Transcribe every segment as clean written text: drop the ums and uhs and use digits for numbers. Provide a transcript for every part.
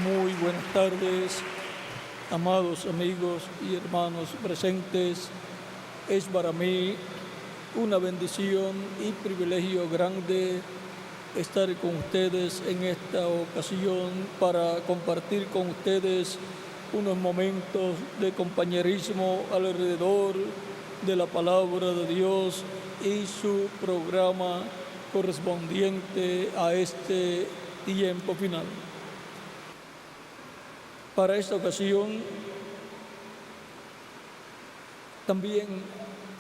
Muy buenas tardes, amados amigos y hermanos presentes. Es para mí una bendición y privilegio grande estar con ustedes en esta ocasión para compartir con ustedes unos momentos de compañerismo alrededor de la palabra de Dios y su programa correspondiente a este tiempo final. Para esta ocasión, también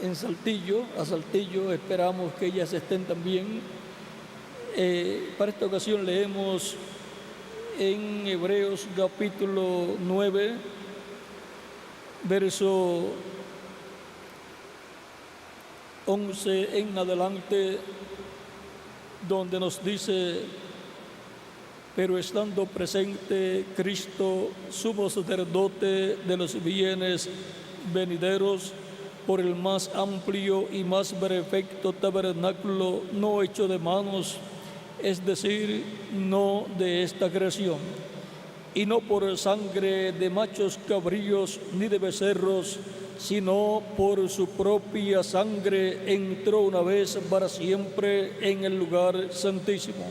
a Saltillo, esperamos que ellas estén también. Para esta ocasión leemos en Hebreos capítulo 9, verso 11 en adelante, donde nos dice: pero estando presente Cristo, sumo sacerdote de los bienes venideros, por el más amplio y más perfecto tabernáculo no hecho de manos, es decir, no de esta creación, y no por sangre de machos cabríos ni de becerros, sino por su propia sangre entró una vez para siempre en el lugar santísimo,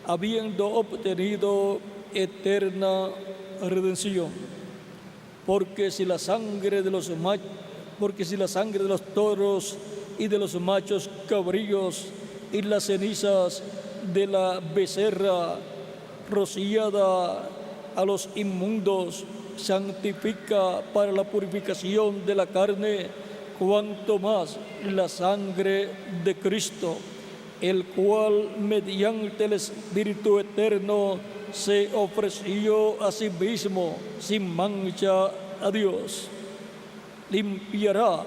habiendo obtenido eterna redención. Porque si la sangre de los toros y de los machos cabríos y las cenizas de la becerra rociada a los inmundos santifica para la purificación de la carne, cuanto más la sangre de Cristo, el cual mediante el Espíritu eterno se ofreció a sí mismo sin mancha a Dios, limpiará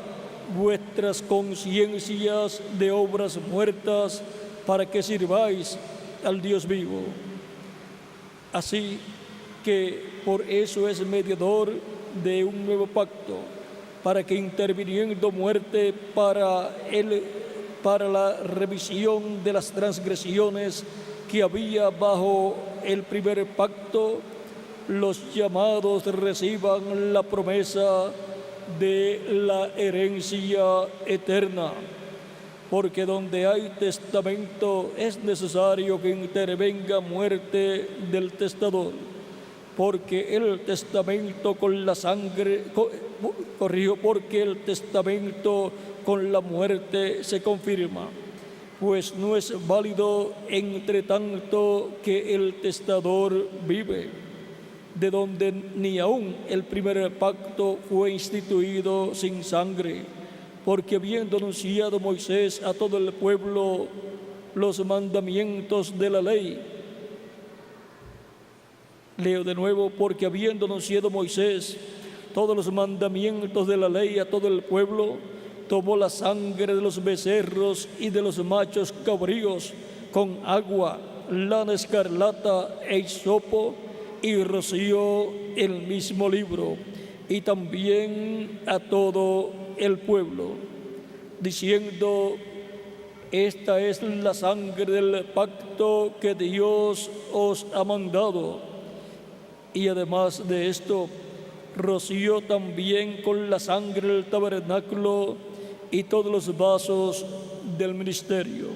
vuestras conciencias de obras muertas para que sirváis al Dios vivo. Así que por eso es mediador de un nuevo pacto, para que interviniendo muerte para la remisión de las transgresiones que había bajo el primer pacto, los llamados reciban la promesa de la herencia eterna. Porque donde hay testamento es necesario que intervenga muerte del testador, porque el testamento con la muerte se confirma, pues no es válido entre tanto que el testador vive, de donde ni aun el primer pacto fue instituido sin sangre, porque habiendo anunciado Moisés a todo el pueblo los mandamientos de la ley, leo de nuevo, porque habiendo anunciado Moisés todos los mandamientos de la ley a todo el pueblo, tomó la sangre de los becerros y de los machos cabríos con agua, lana escarlata e hisopo, y roció el mismo libro, y también a todo el pueblo, diciendo: esta es la sangre del pacto que Dios os ha mandado. Y además de esto, roció también con la sangre del tabernáculo y todos los vasos del ministerio.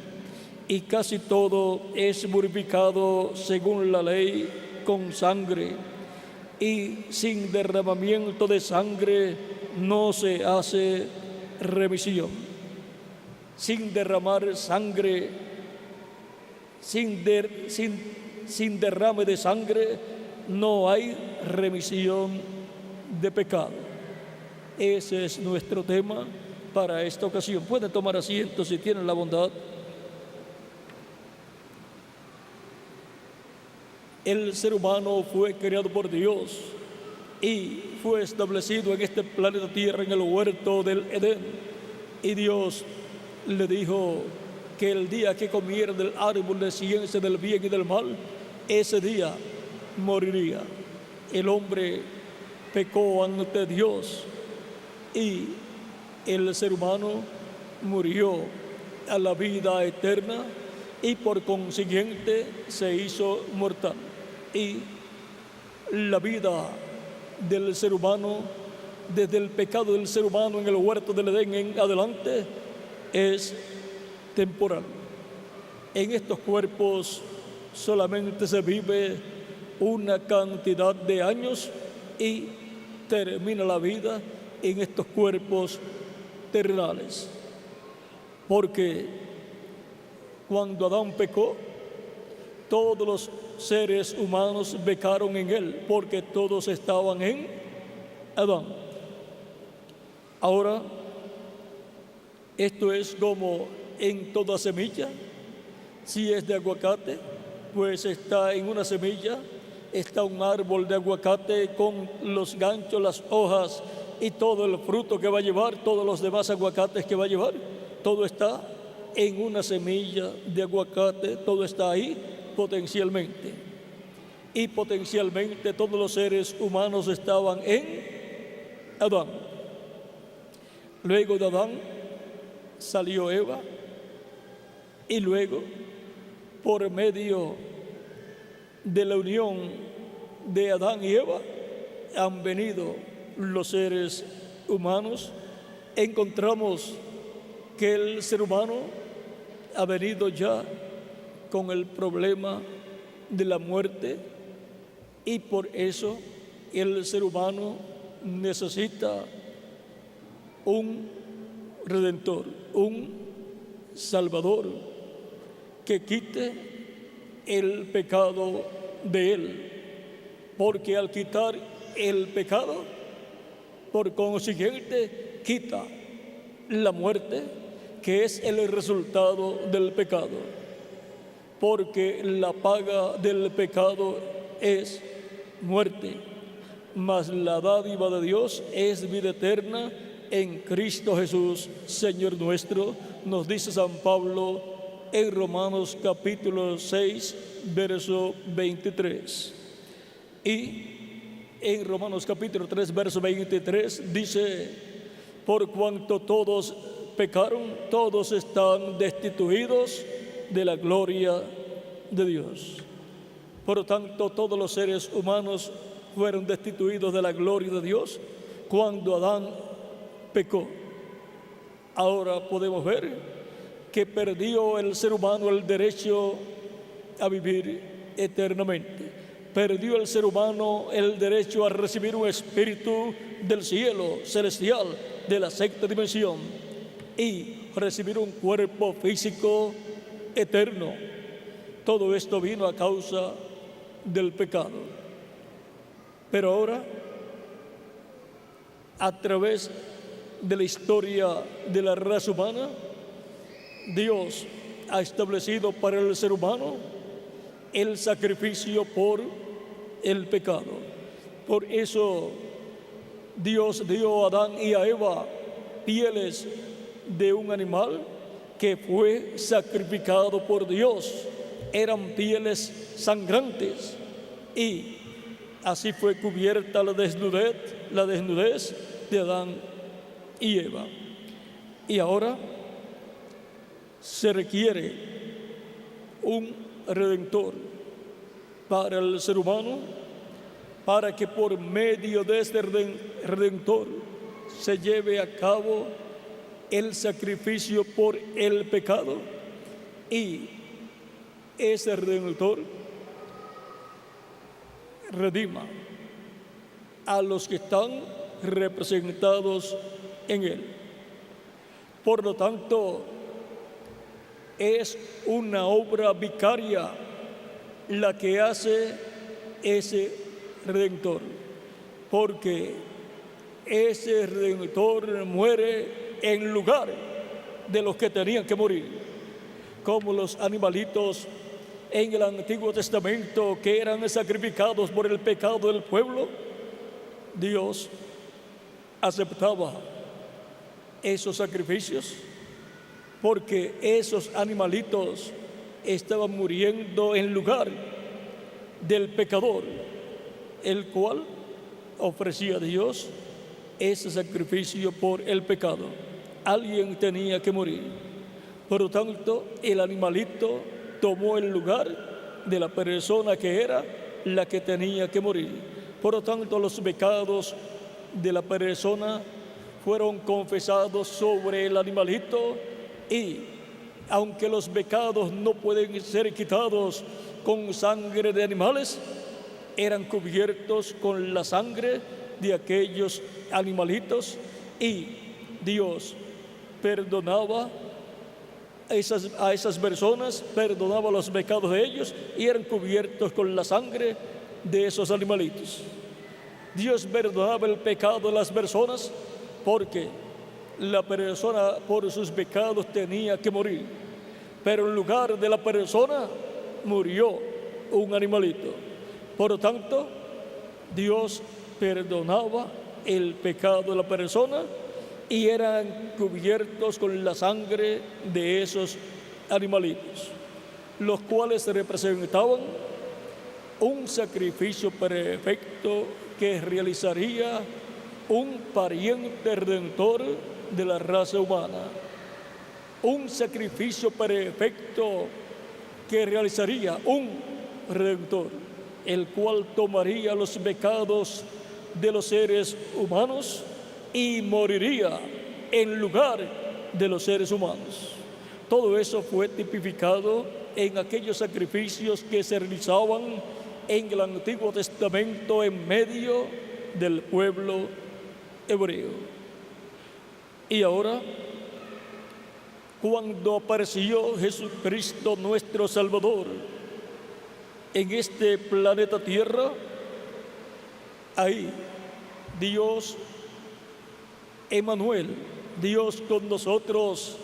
Y casi todo es purificado según la ley con sangre, y sin derramamiento de sangre no se hace remisión. Sin derramar sangre, sin derrame de sangre, no hay remisión de pecado. Ese es nuestro tema para esta ocasión. Pueden tomar asiento si tienen la bondad. El ser humano fue creado por Dios y fue establecido en este planeta Tierra, en el huerto del Edén. Y Dios le dijo que el día que comiera del árbol de ciencia del bien y del mal, ese día moriría. El hombre pecó ante Dios y el ser humano murió a la vida eterna y por consiguiente se hizo mortal. Y la vida del ser humano, desde el pecado del ser humano en el huerto del Edén en adelante, es temporal. En estos cuerpos solamente se vive una cantidad de años y termina la vida en estos cuerpos terrenales. Porque cuando Adán pecó, todos los seres humanos pecaron en él, porque todos estaban en Adán. Ahora, esto es como en toda semilla. Si es de aguacate, pues está en una semilla, está un árbol de aguacate con los ganchos, las hojas y todo el fruto que va a llevar, todos los demás aguacates que va a llevar, todo está en una semilla de aguacate, todo está ahí potencialmente. Y potencialmente todos los seres humanos estaban en Adán. Luego de Adán salió Eva y luego, por medio de la unión de Adán y Eva, han venido los seres humanos. Encontramos que el ser humano ha venido ya con el problema de la muerte y por eso el ser humano necesita un redentor, un salvador que quite el pecado de él, porque al quitar el pecado, por consiguiente, quita la muerte, que es el resultado del pecado, porque la paga del pecado es muerte, mas la dádiva de Dios es vida eterna en Cristo Jesús, Señor nuestro, nos dice San Pablo en Romanos capítulo 6, verso 23. Y en Romanos capítulo 3, verso 23 dice: por cuanto todos pecaron, todos están destituidos de la gloria de Dios. Por lo tanto, todos los seres humanos fueron destituidos de la gloria de Dios cuando Adán pecó. Ahora podemos ver que perdió el ser humano el derecho a vivir eternamente. Perdió el ser humano el derecho a recibir un espíritu del cielo celestial, de la sexta dimensión, y recibir un cuerpo físico eterno. Todo esto vino a causa del pecado. Pero ahora, a través de la historia de la raza humana, Dios ha establecido para el ser humano el sacrificio por el pecado. Por eso Dios dio a Adán y a Eva pieles de un animal que fue sacrificado por Dios. Eran pieles sangrantes y así fue cubierta la desnudez de Adán y Eva. Y ahora se requiere un redentor para el ser humano, para que por medio de este redentor se lleve a cabo el sacrificio por el pecado, y ese redentor redima a los que están representados en él. Por lo tanto, es una obra vicaria la que hace ese redentor, porque ese redentor muere en lugar de los que tenían que morir, como los animalitos en el Antiguo Testamento que eran sacrificados por el pecado del pueblo. Dios aceptaba esos sacrificios porque esos animalitos estaban muriendo en lugar del pecador, el cual ofrecía a Dios ese sacrificio por el pecado. Alguien tenía que morir. Por lo tanto, el animalito tomó el lugar de la persona que era la que tenía que morir. Por lo tanto, los pecados de la persona fueron confesados sobre el animalito, y aunque los pecados no pueden ser quitados con sangre de animales, eran cubiertos con la sangre de aquellos animalitos, y Dios perdonaba a esas personas, perdonaba los pecados de ellos, y eran cubiertos con la sangre de esos animalitos. Dios perdonaba el pecado de las personas porque la persona por sus pecados tenía que morir, pero en lugar de la persona murió un animalito. Por lo tanto, Dios perdonaba el pecado de la persona y eran cubiertos con la sangre de esos animalitos, los cuales representaban un sacrificio perfecto que realizaría un pariente redentor de la raza humana. Un sacrificio perfecto que realizaría un redentor, el cual tomaría los pecados de los seres humanos y moriría en lugar de los seres humanos. Todo eso fue tipificado en aquellos sacrificios que se realizaban en el Antiguo Testamento en medio del pueblo hebreo. Y ahora, cuando apareció Jesucristo nuestro Salvador en este planeta Tierra, ahí Dios Emmanuel, Dios con nosotros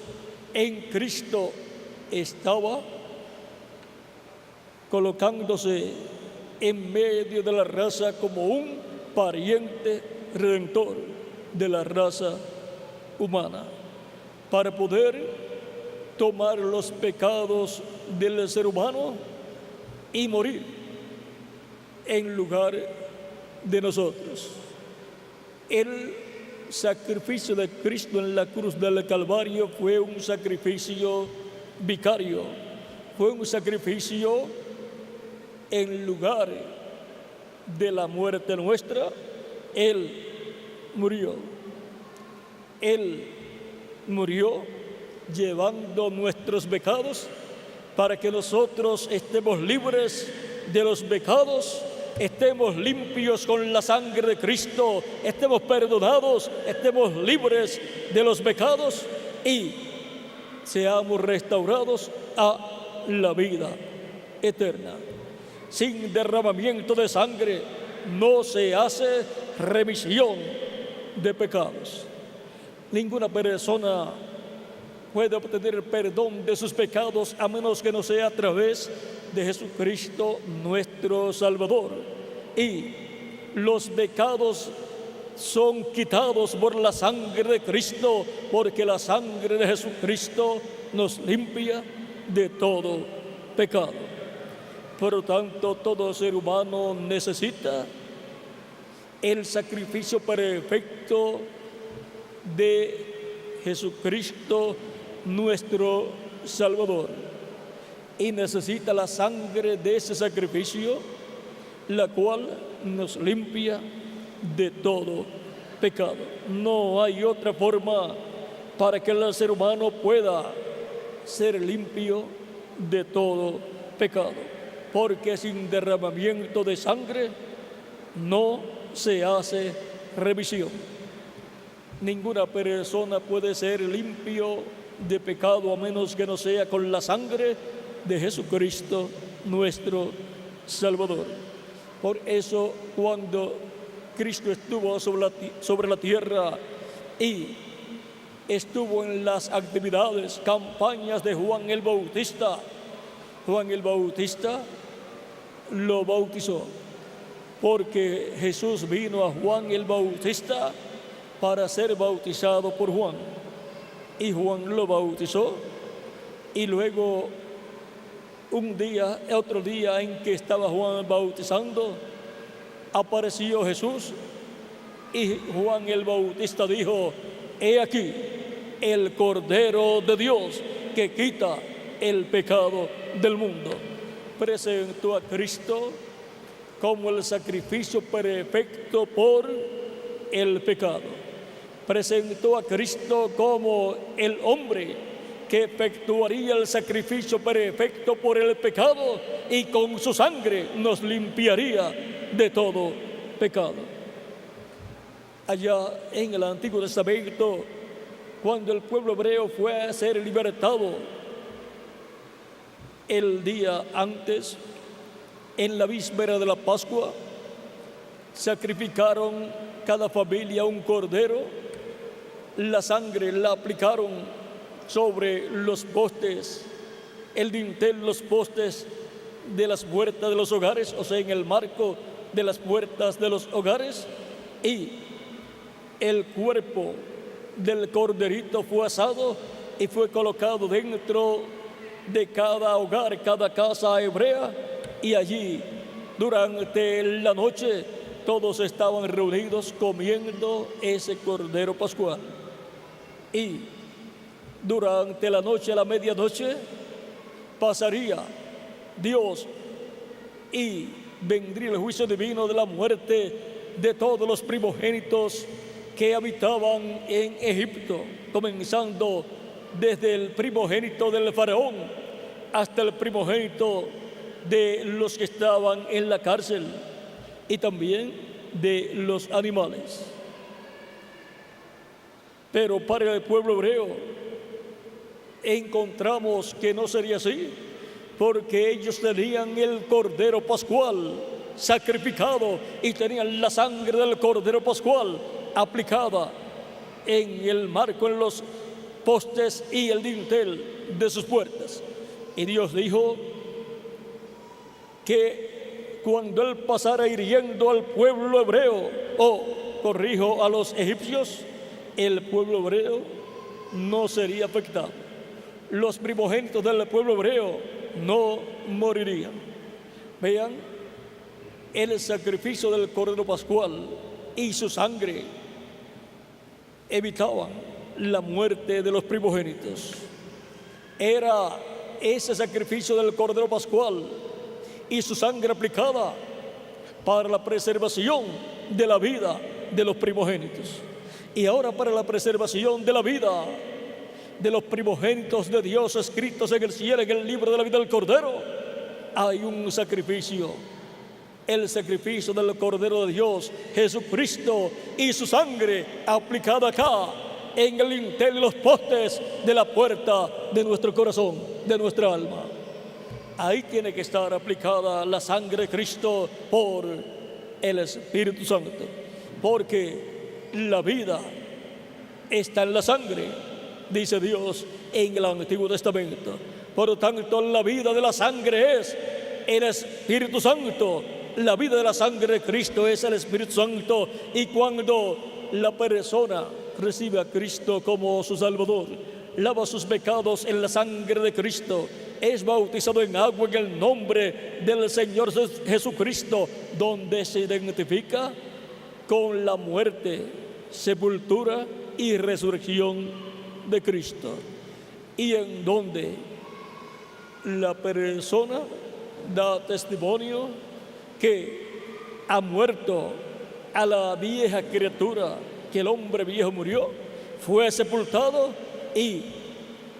en Cristo, estaba colocándose en medio de la raza como un pariente redentor de la raza humana, para poder tomar los pecados del ser humano y morir en lugar de nosotros. El sacrificio de Cristo en la cruz del Calvario fue un sacrificio vicario, fue un sacrificio en lugar de la muerte nuestra. Él murió llevando nuestros pecados para que nosotros estemos libres de los pecados, estemos limpios con la sangre de Cristo, estemos perdonados, estemos libres de los pecados y seamos restaurados a la vida eterna. Sin derramamiento de sangre no se hace remisión de pecados. Ninguna persona puede obtener perdón de sus pecados a menos que no sea a través de Jesucristo nuestro Salvador. Y los pecados son quitados por la sangre de Cristo, porque la sangre de Jesucristo nos limpia de todo pecado. Por lo tanto, todo ser humano necesita el sacrificio perfecto de Jesucristo nuestro Salvador, y necesita la sangre de ese sacrificio, la cual nos limpia de todo pecado. No hay otra forma para que el ser humano pueda ser limpio de todo pecado, porque sin derramamiento de sangre no se hace remisión. Ninguna persona puede ser limpio de pecado a menos que no sea con la sangre de Jesucristo nuestro Salvador. Por eso, cuando Cristo estuvo sobre la tierra y estuvo en las actividades, campañas de Juan el Bautista lo bautizó, porque Jesús vino a Juan el Bautista para ser bautizado por Juan, y Juan lo bautizó. Y luego otro día en que estaba Juan bautizando, apareció Jesús, y Juan el Bautista dijo: he aquí el Cordero de Dios que quita el pecado del mundo. Presentó a Cristo como el sacrificio perfecto por el pecado. Presentó a Cristo como el hombre que efectuaría el sacrificio perfecto por el pecado y con su sangre nos limpiaría de todo pecado. Allá en el Antiguo Testamento, cuando el pueblo hebreo fue a ser libertado, el día antes, en la víspera de la Pascua, sacrificaron cada familia un cordero, la sangre la aplicaron sobre los postes, el dintel, los postes de las puertas de los hogares, o sea, en el marco de las puertas de los hogares, y el cuerpo del corderito fue asado y fue colocado dentro de cada hogar, cada casa hebrea, y allí durante la noche todos estaban reunidos comiendo ese cordero pascual. Y durante la noche, a la medianoche, pasaría Dios y vendría el juicio divino de la muerte de todos los primogénitos que habitaban en Egipto, comenzando desde el primogénito del faraón hasta el primogénito de los que estaban en la cárcel y también de los animales. Pero para el pueblo hebreo encontramos que no sería así, porque ellos tenían el cordero pascual sacrificado y tenían la sangre del cordero pascual aplicada en el marco, en los postes y el dintel de sus puertas. Y Dios dijo que cuando Él pasara hiriendo al pueblo hebreo, a los egipcios, el pueblo hebreo no sería afectado. Los primogénitos del pueblo hebreo no morirían. Vean, el sacrificio del cordero pascual y su sangre evitaban la muerte de los primogénitos. Era ese sacrificio del cordero pascual y su sangre aplicada para la preservación de la vida de los primogénitos. Y ahora para la preservación de la vida de los primogénitos de Dios escritos en el cielo, en el libro de la vida del Cordero, hay un sacrificio, el sacrificio del Cordero de Dios, Jesucristo, y su sangre aplicada acá en el dintel de los postes de la puerta de nuestro corazón, de nuestra alma. Ahí tiene que estar aplicada la sangre de Cristo por el Espíritu Santo, porque la vida está en la sangre, dice Dios en el Antiguo Testamento. Por lo tanto, la vida de la sangre es el Espíritu Santo. La vida de la sangre de Cristo es el Espíritu Santo. Y cuando la persona recibe a Cristo como su Salvador, lava sus pecados en la sangre de Cristo, es bautizado en agua en el nombre del Señor Jesucristo, donde se identifica con la muerte, sepultura y resurrección de Cristo, y en donde la persona da testimonio que ha muerto a la vieja criatura, que el hombre viejo murió, fue sepultado, y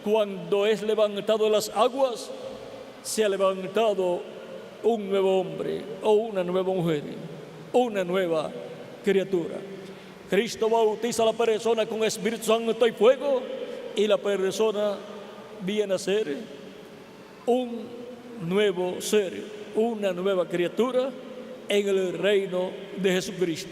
cuando es levantado de las aguas, se ha levantado un nuevo hombre o una nueva mujer, una nueva criatura. Cristo bautiza a la persona con Espíritu Santo y fuego, y la persona viene a ser un nuevo ser, una nueva criatura en el reino de Jesucristo.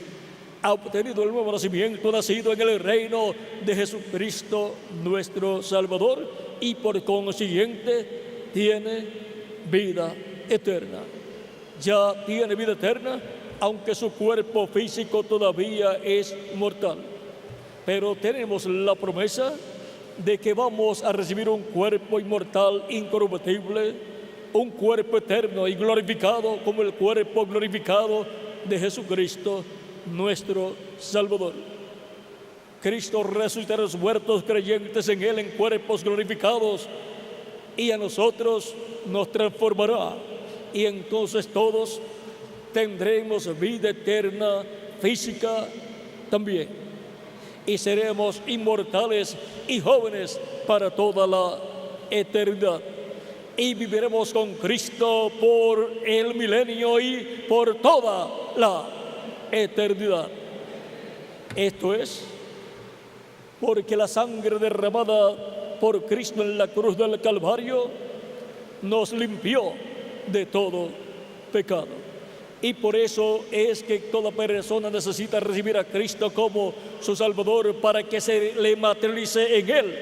Ha obtenido el nuevo nacimiento, nacido en el reino de Jesucristo nuestro Salvador, y por consiguiente tiene vida eterna. Ya tiene vida eterna, aunque su cuerpo físico todavía es mortal. Pero tenemos la promesa de que vamos a recibir un cuerpo inmortal, incorruptible, un cuerpo eterno y glorificado como el cuerpo glorificado de Jesucristo, nuestro Salvador. Cristo resucitará a los muertos creyentes en Él en cuerpos glorificados, y a nosotros nos transformará, y entonces todos tendremos vida eterna física también, y seremos inmortales y jóvenes para toda la eternidad, y viviremos con Cristo por el milenio y por toda la eternidad. Esto es porque la sangre derramada por Cristo en la cruz del Calvario nos limpió de todo pecado. Y por eso es que toda persona necesita recibir a Cristo como su Salvador, para que se le materialice en él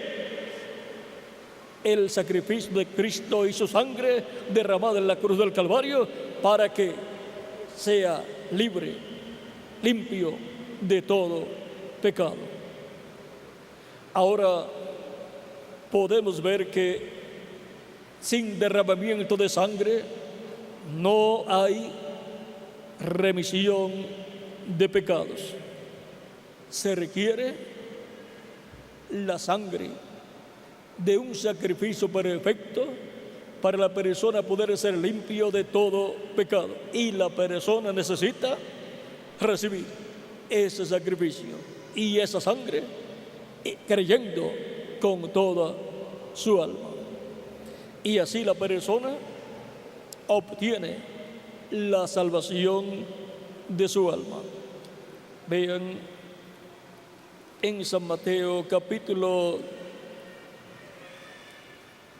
el sacrificio de Cristo y su sangre derramada en la cruz del Calvario, para que sea libre, limpio de todo pecado. Ahora podemos ver que sin derramamiento de sangre no hay remisión de pecados. Se requiere la sangre de un sacrificio perfecto para la persona poder ser limpio de todo pecado, y la persona necesita recibir ese sacrificio y esa sangre creyendo con toda su alma, y así la persona obtiene la salvación de su alma. Vean en San Mateo capítulo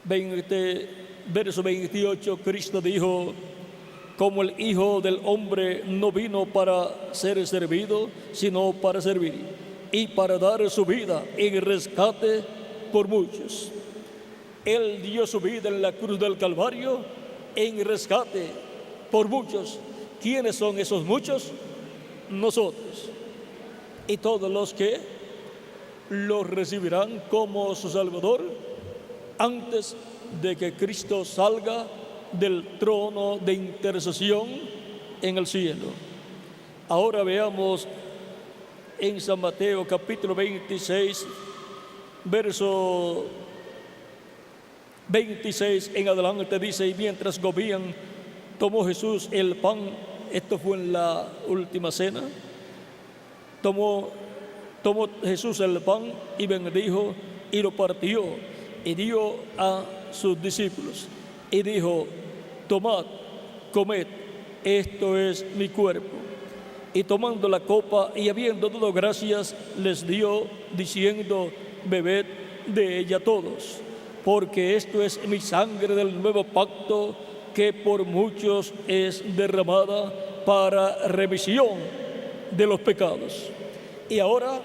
20, verso 28, Cristo dijo: como el Hijo del Hombre no vino para ser servido, sino para servir, y para dar su vida en rescate por muchos. Él dio su vida en la cruz del Calvario en rescate por muchos. ¿Quiénes son esos muchos? Nosotros y todos los que lo recibirán como su Salvador antes de que Cristo salga del trono de intercesión en el cielo. Ahora veamos en San Mateo capítulo 26, verso 26 en adelante, dice: y mientras comían, tomó Jesús el pan. Esto fue en la última cena. Tomó Jesús el pan y bendijo y lo partió y dio a sus discípulos y dijo: tomad, comed, esto es mi cuerpo. Y tomando la copa y habiendo dado gracias, les dio, diciendo: bebed de ella todos, porque esto es mi sangre del nuevo pacto, que por muchos es derramada para remisión de los pecados. Y ahora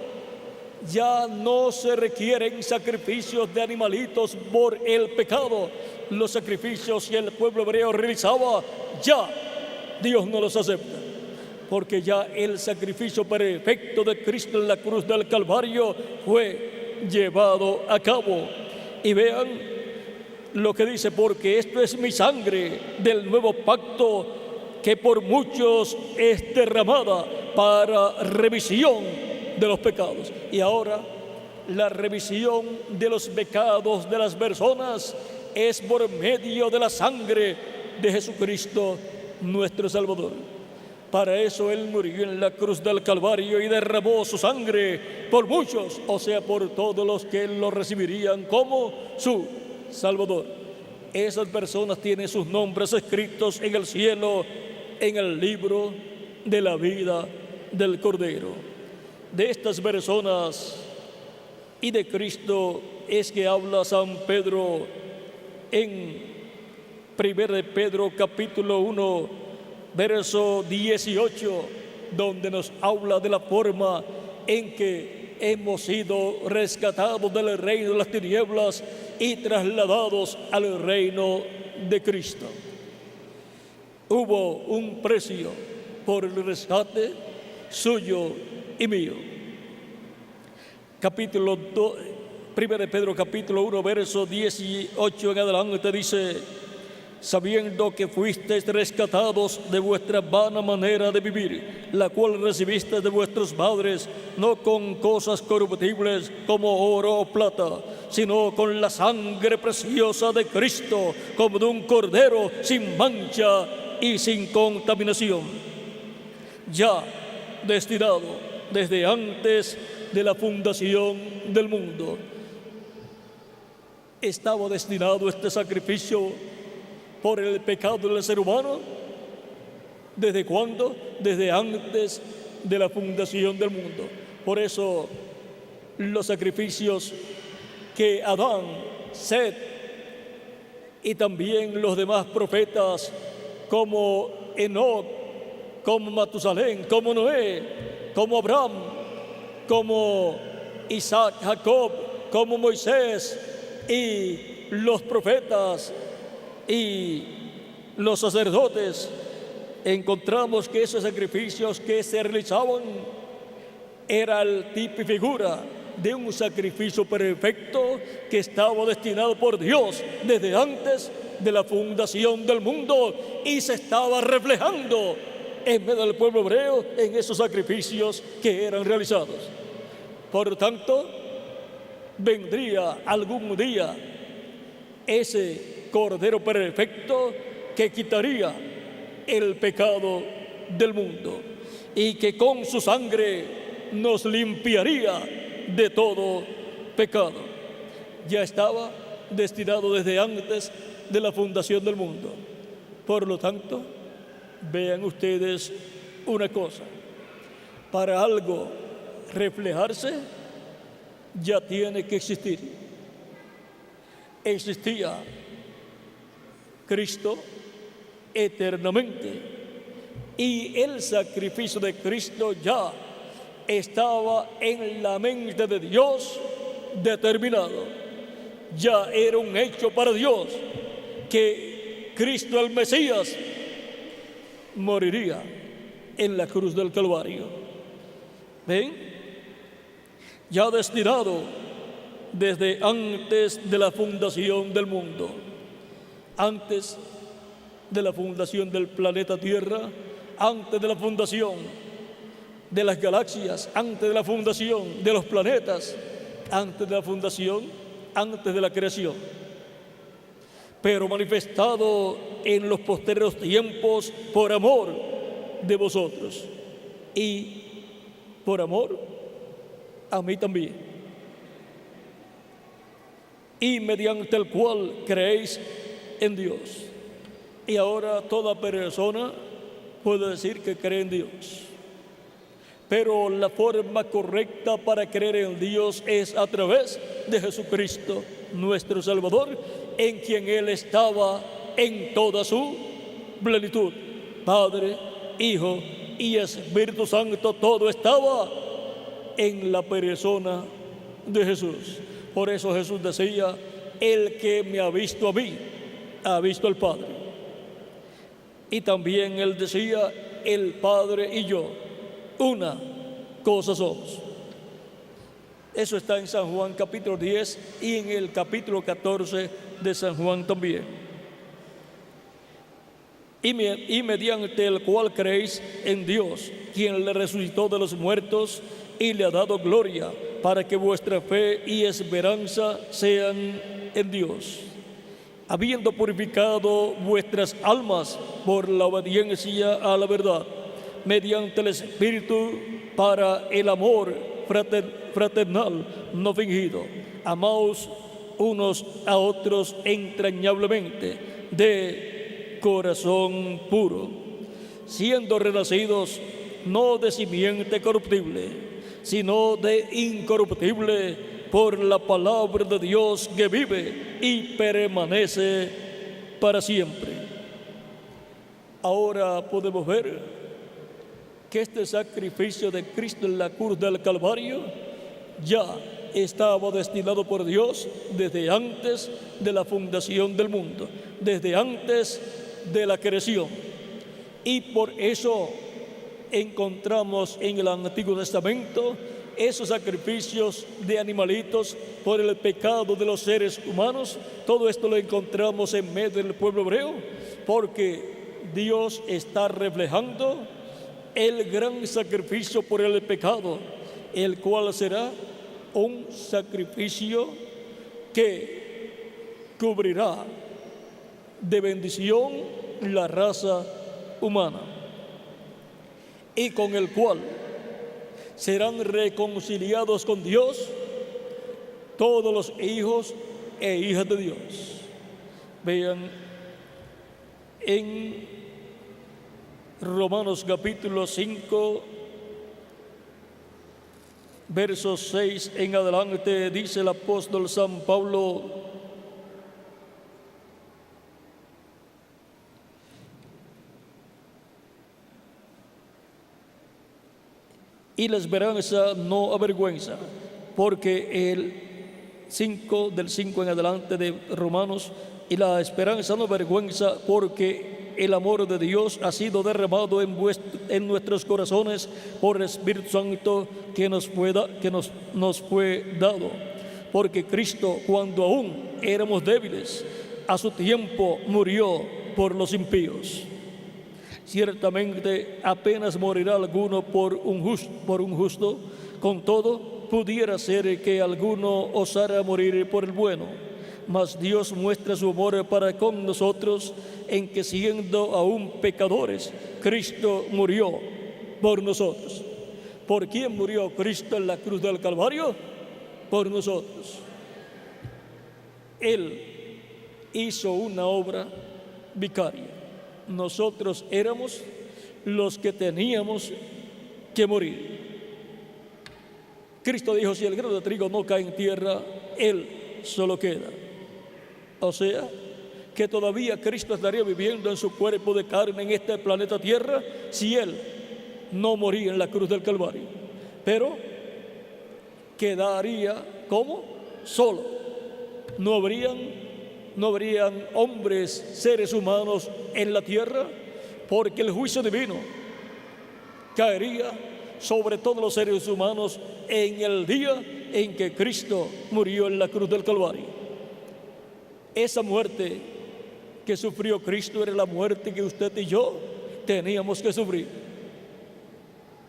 ya no se requieren sacrificios de animalitos por el pecado. Los sacrificios que el pueblo hebreo realizaba, ya Dios no los acepta, porque ya el sacrificio perfecto de Cristo en la cruz del Calvario fue llevado a cabo. Y vean lo que dice: porque esto es mi sangre del nuevo pacto, que por muchos es derramada para remisión de los pecados. Y ahora la remisión de los pecados de las personas es por medio de la sangre de Jesucristo, nuestro Salvador. Para eso Él murió en la cruz del Calvario y derramó su sangre por muchos, o sea, por todos los que lo recibirían como su Salvador. Esas personas tienen sus nombres escritos en el cielo, en el libro de la vida del Cordero. De estas personas y de Cristo es que habla San Pedro en 1 Pedro capítulo 1, verso 18, donde nos habla de la forma en que hemos sido rescatados del reino de las tinieblas y trasladados al reino de Cristo. Hubo un precio por el rescate suyo y mío. Capítulo 2, 1 Pedro capítulo 1, verso 18 en adelante dice: sabiendo que fuisteis rescatados de vuestra vana manera de vivir, la cual recibisteis de vuestros padres, no con cosas corruptibles como oro o plata, sino con la sangre preciosa de Cristo, como de un cordero sin mancha y sin contaminación. ya destinado desde antes de la fundación del mundo. Estaba destinado este sacrificio por el pecado del ser humano. ¿Desde cuándo? Desde antes de la fundación del mundo. Por eso los sacrificios que Adán, Set y también los demás profetas como Enoc, como Matusalén, como Noé, como Abraham, como Isaac, Jacob, como Moisés y los profetas y los sacerdotes, encontramos que esos sacrificios que se realizaban era el tipo y figura de un sacrificio perfecto que estaba destinado por Dios desde antes de la fundación del mundo y se estaba reflejando en medio del pueblo hebreo en esos sacrificios que eran realizados. Por lo tanto, vendría algún día ese Cordero perfecto que quitaría el pecado del mundo y que con su sangre nos limpiaría de todo pecado. Ya estaba destinado desde antes de la fundación del mundo. Por lo tanto, vean ustedes una cosa: para algo reflejarse ya tiene que existir. Existía Cristo eternamente y el sacrificio de Cristo ya estaba en la mente de Dios determinado. Ya era un hecho para Dios que Cristo el Mesías moriría en la cruz del Calvario. ¿Ven? Ya destinado desde antes de la fundación del mundo, antes de la fundación del planeta Tierra, antes de la fundación de las galaxias, antes de la fundación de los planetas, antes de la fundación, antes de la creación, pero manifestado en los posteriores tiempos por amor de vosotros y por amor a mí también, y mediante el cual creéis en Dios. Y ahora toda persona puede decir que cree en Dios, pero la forma correcta para creer en Dios es a través de Jesucristo, nuestro Salvador, en quien Él estaba en toda su plenitud. Padre, Hijo y Espíritu Santo, todo estaba en la persona de Jesús. Por eso Jesús decía: el que me ha visto a mí, ha visto al Padre. Y también Él decía: el Padre y yo, una cosa somos. Eso está en San Juan capítulo 10 y en el capítulo 14 de San Juan también. Y mediante el cual creéis en Dios, quien le resucitó de los muertos y le ha dado gloria, para que vuestra fe y esperanza sean en Dios, habiendo purificado vuestras almas por la obediencia a la verdad, mediante el Espíritu, para el amor fraternal no fingido. Amaos unos a otros entrañablemente, de corazón puro, siendo renacidos no de simiente corruptible, sino de incorruptible, por la palabra de Dios que vive y permanece para siempre. Ahora podemos ver que este sacrificio de Cristo en la cruz del Calvario ya estaba destinado por Dios desde antes de la fundación del mundo, desde antes de la creación. Y por eso encontramos en el Antiguo Testamento esos sacrificios de animalitos por el pecado de los seres humanos. Todo esto lo encontramos en medio del pueblo hebreo, porque Dios está reflejando el gran sacrificio por el pecado, el cual será un sacrificio que cubrirá de bendición la raza humana. y con el cual serán reconciliados con Dios todos los hijos e hijas de Dios. Vean en Romanos capítulo 5, versos 6 en adelante, dice el apóstol San Pablo: y la esperanza no avergüenza, porque del 5 en adelante de Romanos, y la esperanza no avergüenza, porque el amor de Dios ha sido derramado en nuestros corazones por el Espíritu Santo que nos fue dado. Porque Cristo, cuando aún éramos débiles, a su tiempo murió por los impíos. Ciertamente apenas morirá alguno por un justo, con todo pudiera ser que alguno osara morir por el bueno. Mas Dios muestra su amor para con nosotros en que, siendo aún pecadores, Cristo murió por nosotros. ¿Por quién murió Cristo en la cruz del Calvario? Por nosotros. Él hizo una obra vicaria. Nosotros éramos los que teníamos que morir. Cristo dijo: si el grano de trigo no cae en tierra, él solo queda. O sea, que todavía Cristo estaría viviendo en su cuerpo de carne en este planeta Tierra si él no moría en la cruz del Calvario. Pero quedaría como solo. No habrían hombres, seres humanos en la tierra, porque el juicio divino caería sobre todos los seres humanos en el día en que Cristo murió en la cruz del Calvario. Esa muerte que sufrió Cristo era la muerte que usted y yo teníamos que sufrir.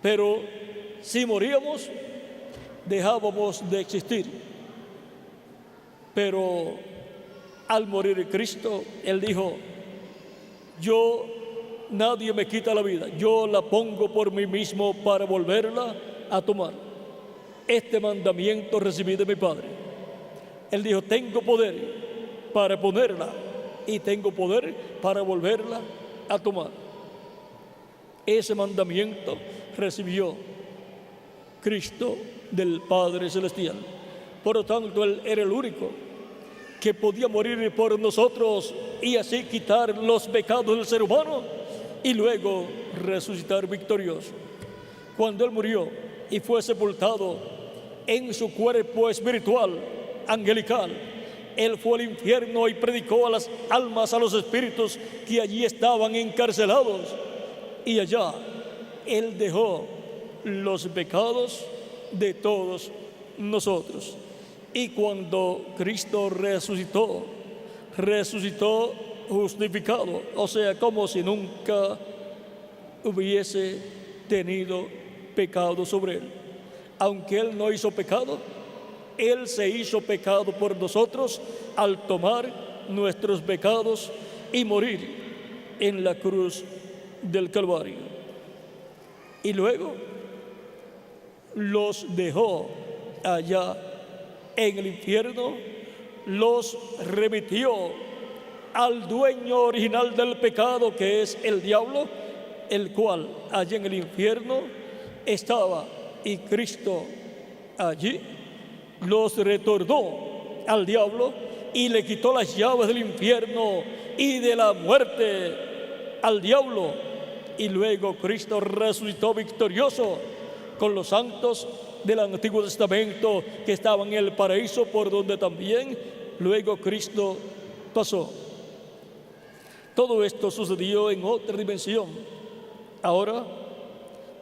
Pero si moríamos, dejábamos de existir. Pero al morir Cristo, Él dijo: nadie me quita la vida, yo la pongo por mí mismo para volverla a tomar. Este mandamiento recibí de mi Padre. Él dijo: tengo poder para ponerla y tengo poder para volverla a tomar. Ese mandamiento recibió Cristo del Padre Celestial. Por lo tanto, Él era el único que podía morir por nosotros y así quitar los pecados del ser humano y luego resucitar victorioso. Cuando Él murió y fue sepultado en su cuerpo espiritual, angelical, Él fue al infierno y predicó a las almas, a los espíritus que allí estaban encarcelados. Y allá Él dejó los pecados de todos nosotros. Y cuando Cristo resucitó justificado, o sea, como si nunca hubiese tenido pecado sobre Él. Aunque Él no hizo pecado, Él se hizo pecado por nosotros al tomar nuestros pecados y morir en la cruz del Calvario. Y luego los dejó allá en el infierno, los remitió al dueño original del pecado, que es el diablo, el cual allá en el infierno estaba, y Cristo allí los retornó al diablo y le quitó las llaves del infierno y de la muerte al diablo. Y luego Cristo resucitó victorioso con los santos del Antiguo Testamento que estaban en el paraíso, por donde también luego Cristo pasó. Todo esto sucedió en otra dimensión. Ahora,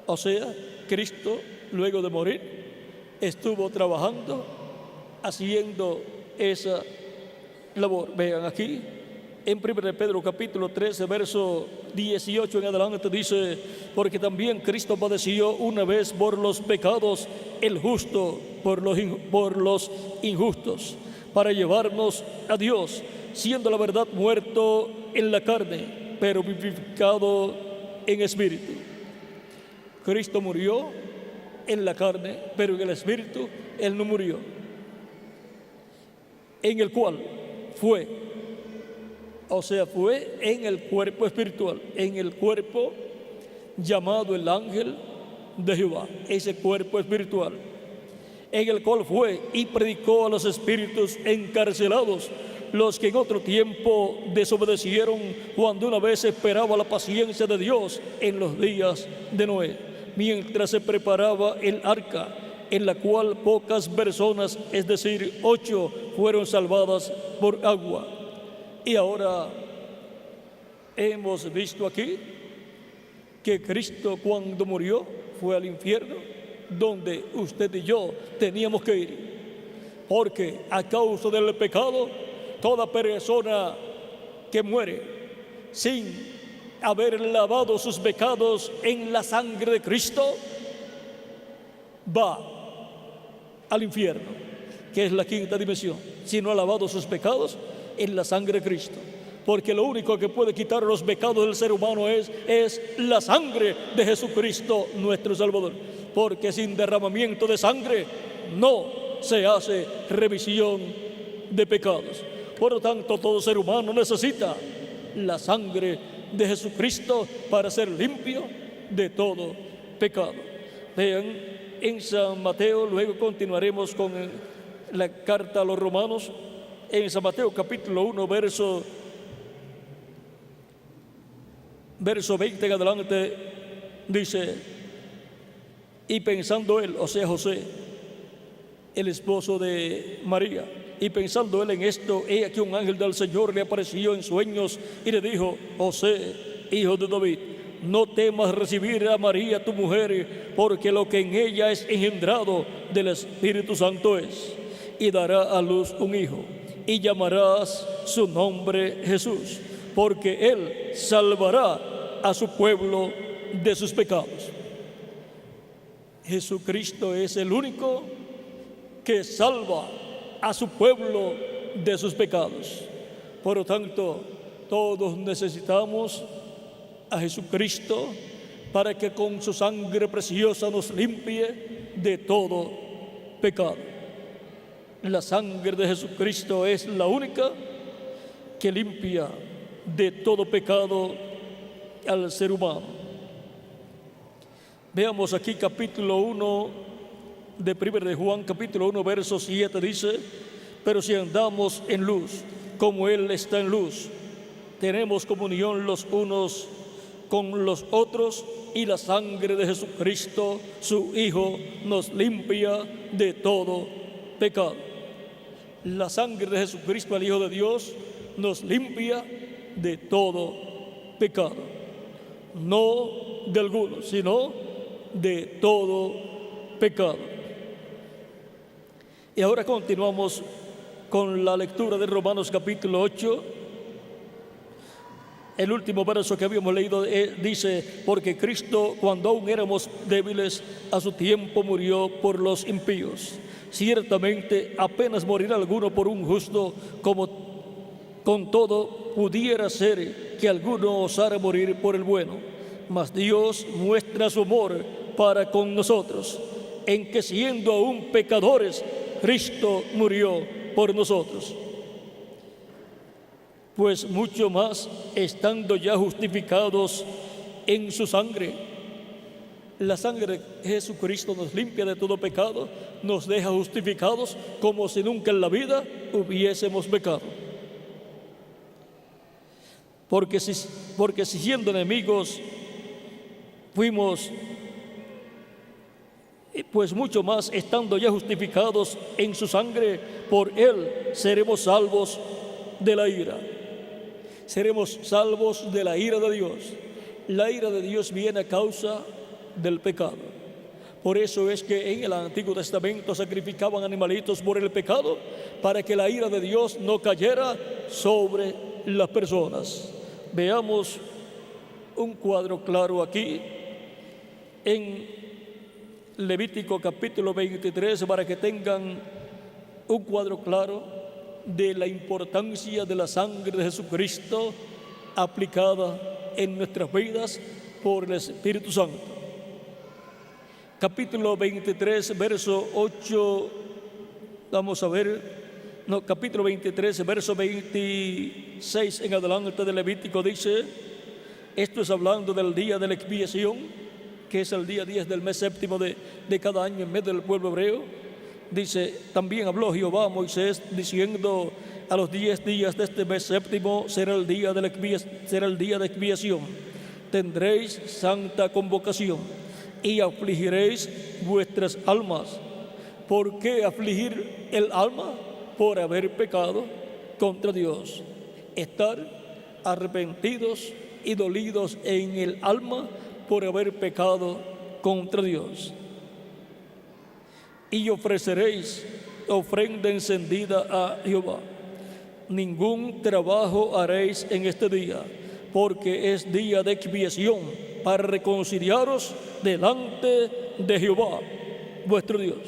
o sea, Cristo, luego de morir, estuvo trabajando, haciendo esa labor. Vean aquí, en 1 Pedro capítulo 13, verso 18 en adelante, dice: porque también Cristo padeció una vez por los pecados, el justo por los injustos, para llevarnos a Dios, siendo la verdad muerto en la carne, pero vivificado en espíritu. Cristo murió en la carne, pero en el Espíritu Él no murió. En el cual fue, o sea, fue en el cuerpo espiritual, en el cuerpo llamado el ángel de Jehová, ese cuerpo espiritual, en el cual fue y predicó a los espíritus encarcelados, los que en otro tiempo desobedecieron cuando una vez esperaba la paciencia de Dios en los días de Noé, mientras se preparaba el arca, en la cual pocas personas, es decir, 8, fueron salvadas por agua. Y ahora hemos visto aquí que Cristo, cuando murió, fue al infierno, donde usted y yo teníamos que ir, porque a causa del pecado, toda persona que muere sin haber lavado sus pecados en la sangre de Cristo va al infierno, que es la quinta dimensión, si no ha lavado sus pecados en la sangre de Cristo. Porque lo único que puede quitar los pecados del ser humano es la sangre de Jesucristo, nuestro Salvador. Porque sin derramamiento de sangre no se hace remisión de pecados. Por lo tanto, todo ser humano necesita la sangre de Jesucristo para ser limpio de todo pecado. Vean en San Mateo, luego continuaremos con la carta a los romanos. En San Mateo capítulo 1, verso 20 en adelante, dice: y pensando él, o sea José, el esposo de María, y pensando él en esto, he aquí un ángel del Señor le apareció en sueños y le dijo: José, hijo de David, no temas recibir a María tu mujer, porque lo que en ella es engendrado del Espíritu Santo es, y dará a luz un hijo, y llamarás su nombre Jesús, porque él salvará a su pueblo de sus pecados. Jesucristo es el único que salva a su pueblo de sus pecados. Por lo tanto, todos necesitamos a Jesucristo para que con su sangre preciosa nos limpie de todo pecado. La sangre de Jesucristo es la única que limpia de todo pecado al ser humano. Veamos aquí capítulo 1 de 1 de Juan, capítulo 1, verso 7, dice: pero si andamos en luz, como Él está en luz, tenemos comunión los unos con los otros, y la sangre de Jesucristo, su Hijo, nos limpia de todo pecado. La sangre de Jesucristo, el Hijo de Dios, nos limpia de todo pecado. No de alguno, sino de todo pecado. Y ahora continuamos con la lectura de Romanos capítulo 8. El último verso que habíamos leído dice: porque Cristo, cuando aún éramos débiles, a su tiempo murió por los impíos. Ciertamente apenas morirá alguno por un justo, como con todo pudiera ser que alguno osara morir por el bueno. Mas Dios muestra su amor para con nosotros, en que siendo aún pecadores, Cristo murió por nosotros. Pues mucho más, estando ya justificados en su sangre. La sangre de Jesucristo nos limpia de todo pecado, nos deja justificados como si nunca en la vida hubiésemos pecado. Porque si siendo enemigos fuimos, pues mucho más, estando ya justificados en su sangre, por Él seremos salvos de la ira. Seremos salvos de la ira de Dios. La ira de Dios viene a causa del pecado. Por eso es que en el Antiguo Testamento sacrificaban animalitos por el pecado, para que la ira de Dios no cayera sobre las personas. Veamos un cuadro claro aquí en Levítico capítulo 23, para que tengan un cuadro claro de la importancia de la sangre de Jesucristo aplicada en nuestras vidas por el Espíritu Santo. capítulo 23, verso 8, vamos a ver, no, capítulo 23, verso 26 en adelante de Levítico dice, esto es hablando del día de la expiación, que es el día 10 del mes séptimo de cada año en medio del pueblo hebreo. Dice, también habló Jehová a Moisés diciendo, a los 10 días de este mes séptimo será el día de expiación. Tendréis santa convocación y afligiréis vuestras almas. ¿Por qué afligir el alma? Por haber pecado contra Dios. Estar arrepentidos y dolidos en el alma por haber pecado contra Dios. Y ofreceréis ofrenda encendida a Jehová. Ningún trabajo haréis en este día, porque es día de expiación para reconciliaros delante de Jehová, vuestro Dios.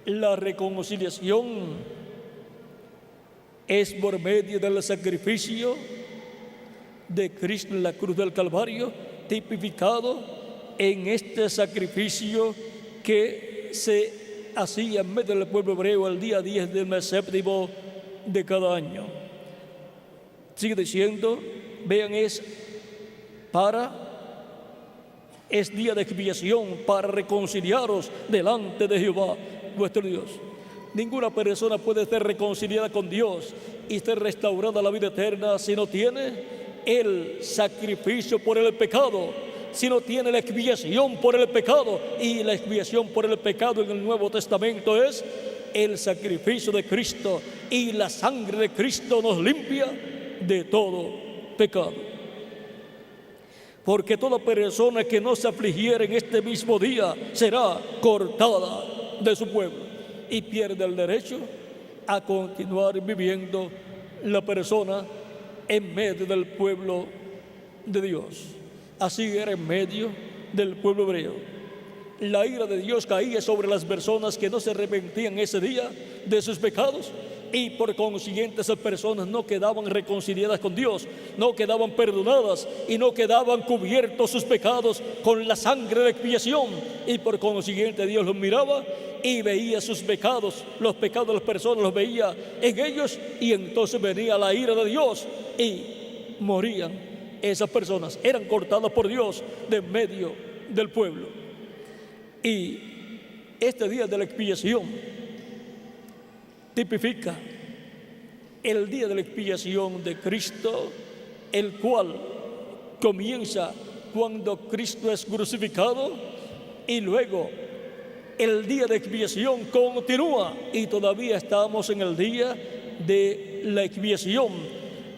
La reconciliación es por medio del sacrificio de Cristo en la cruz del Calvario, tipificado en este sacrificio que se hacía en medio del pueblo hebreo el día 10 del mes séptimo de cada año. Sigue diciendo, vean, es día de expiación para reconciliaros delante de Jehová, vuestro Dios. Ninguna persona puede ser reconciliada con Dios y ser restaurada a la vida eterna si no tiene el sacrificio por el pecado, si no tiene la expiación por el pecado. Y la expiación por el pecado en el Nuevo Testamento es el sacrificio de Cristo, y la sangre de Cristo nos limpia de todo pecado. Porque toda persona que no se afligiera en este mismo día será cortada de su pueblo y pierde el derecho a continuar viviendo la persona en medio del pueblo de Dios. Así era en medio del pueblo hebreo. La ira de Dios caía sobre las personas que no se arrepentían ese día de sus pecados, y por consiguiente esas personas no quedaban reconciliadas con Dios, no quedaban perdonadas y no quedaban cubiertos sus pecados con la sangre de expiación, y por consiguiente Dios los miraba y veía sus pecados, los pecados de las personas los veía en ellos, y entonces venía la ira de Dios y morían esas personas, eran cortadas por Dios de medio del pueblo. Y este día de la expiación tipifica el día de la expiación de Cristo, el cual comienza cuando Cristo es crucificado, y luego el día de expiación continúa y todavía estamos en el día de la expiación,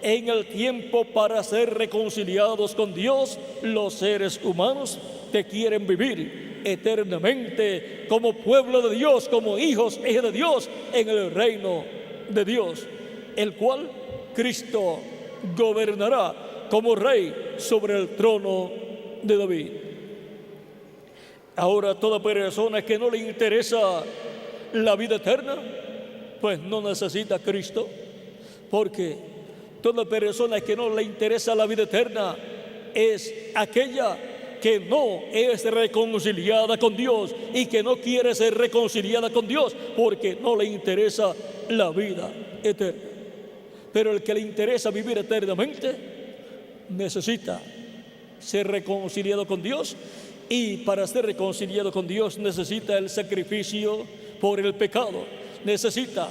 en el tiempo para ser reconciliados con Dios los seres humanos que quieren vivir eternamente como pueblo de Dios, como hijos e hijas de Dios en el reino de Dios, el cual Cristo gobernará como rey sobre el trono de David. Ahora, toda persona que no le interesa la vida eterna, pues no necesita a Cristo, porque toda persona que no le interesa la vida eterna es aquella que no es reconciliada con Dios y que no quiere ser reconciliada con Dios porque no le interesa la vida eterna. Pero el que le interesa vivir eternamente necesita ser reconciliado con Dios, y para ser reconciliado con Dios necesita el sacrificio por el pecado, necesita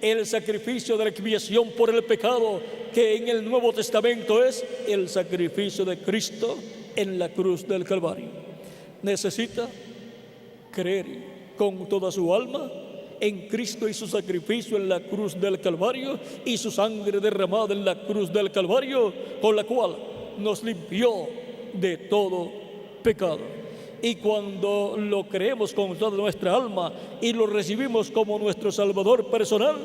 el sacrificio de la expiación por el pecado, que en el Nuevo Testamento es el sacrificio de Cristo en la cruz del Calvario. Necesita creer con toda su alma en Cristo y su sacrificio en la cruz del Calvario y su sangre derramada en la cruz del Calvario, con la cual nos limpió de todo pecado. Y cuando lo creemos con toda nuestra alma y lo recibimos como nuestro Salvador personal,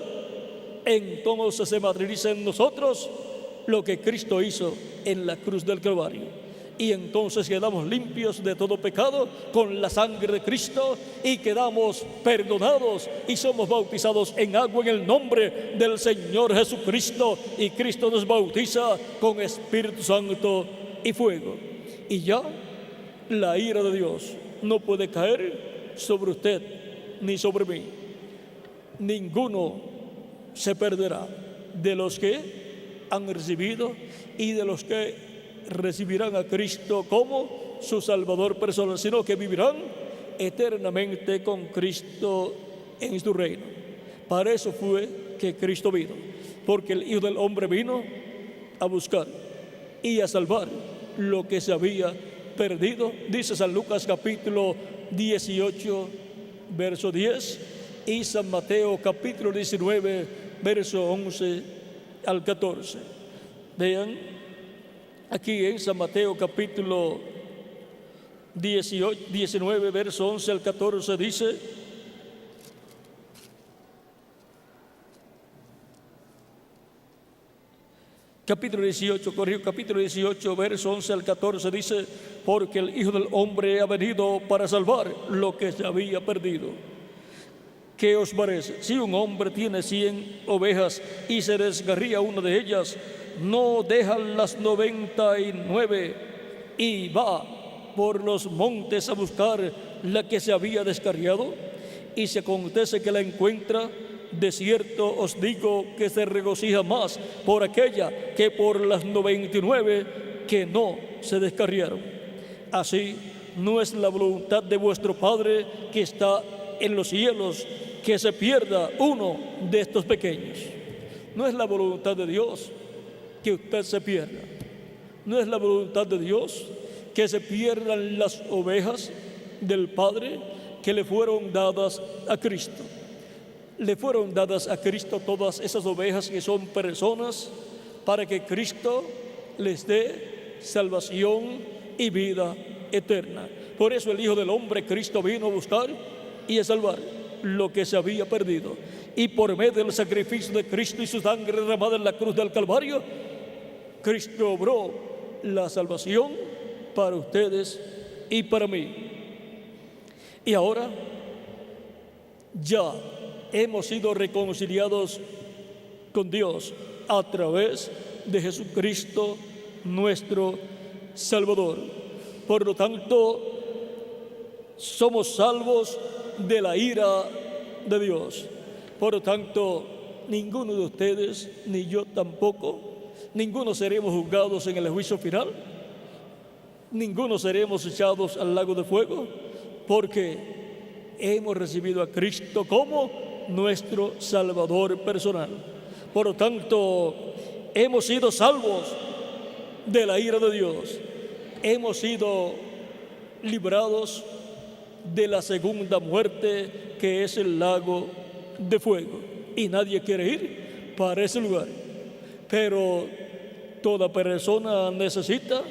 entonces se materializa en nosotros lo que Cristo hizo en la cruz del Calvario. Y entonces quedamos limpios de todo pecado con la sangre de Cristo, y quedamos perdonados y somos bautizados en agua en el nombre del Señor Jesucristo, y Cristo nos bautiza con Espíritu Santo y fuego. Y ya la ira de Dios no puede caer sobre usted ni sobre mí. Ninguno se perderá de los que han recibido y de los que recibirán a Cristo como su Salvador personal, sino que vivirán eternamente con Cristo en su reino. Para eso fue que Cristo vino, porque el Hijo del Hombre vino a buscar y a salvar lo que se había perdido. Dice San Lucas capítulo 18, verso 10, y San Mateo capítulo 19, verso 11 al 14. Vean, aquí en San Mateo capítulo 19, verso 11 al 14 dice: capítulo 18, verso 11 al 14 dice: porque el Hijo del Hombre ha venido para salvar lo que se había perdido. ¿Qué os parece? Si un hombre tiene 100 ovejas y se descarría una de ellas, ¿no deja las 99 y va por los montes a buscar la que se había descarriado? Y si acontece que la encuentra, de cierto os digo que se regocija más por aquella que por las 99 que no se descarriaron. Así no es la voluntad de vuestro Padre que está en los cielos que se pierda uno de estos pequeños. No es la voluntad de Dios que usted se pierda. No es la voluntad de Dios que se pierdan las ovejas del Padre que le fueron dadas a Cristo. Le fueron dadas a Cristo todas esas ovejas que son personas para que Cristo les dé salvación y vida eterna. Por eso el Hijo del Hombre, Cristo, vino a buscar y a salvar lo que se había perdido. Y por medio del sacrificio de Cristo y su sangre derramada en la cruz del Calvario, Cristo obró la salvación para ustedes y para mí. Y ahora ya hemos sido reconciliados con Dios a través de Jesucristo, nuestro Salvador. Por lo tanto, somos salvos de la ira de Dios. Por lo tanto, ninguno de ustedes, ni yo tampoco, ninguno seremos juzgados en el juicio final, ninguno seremos echados al lago de fuego, porque hemos recibido a Cristo como nuestro Salvador personal. Por lo tanto, hemos sido salvos de la ira de Dios. Hemos sido librados de la segunda muerte, que es el lago de fuego. Y nadie quiere ir para ese lugar. Pero toda persona necesita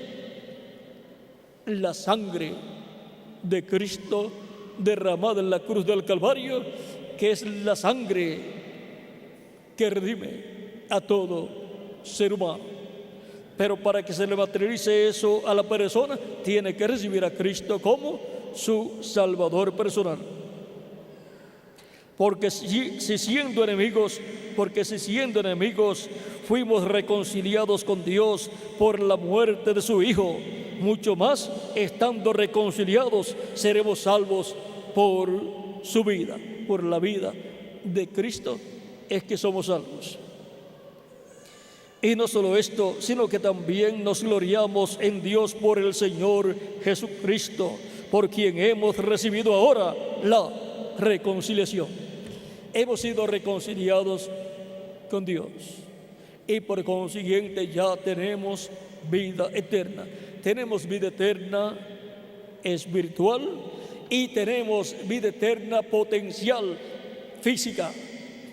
la sangre de Cristo derramada en la cruz del Calvario, que es la sangre que redime a todo ser humano. Pero para que se le materialice eso a la persona, tiene que recibir a Cristo como su Salvador personal. Porque si siendo enemigos fuimos reconciliados con Dios por la muerte de su Hijo, mucho más, estando reconciliados, seremos salvos por su vida. Por la vida de Cristo es que somos salvos. Y no solo esto, sino que también nos gloriamos en Dios por el Señor Jesucristo, por quien hemos recibido ahora la reconciliación. Hemos sido reconciliados con Dios y por consiguiente ya tenemos vida eterna. Tenemos vida eterna espiritual y tenemos vida eterna potencial física.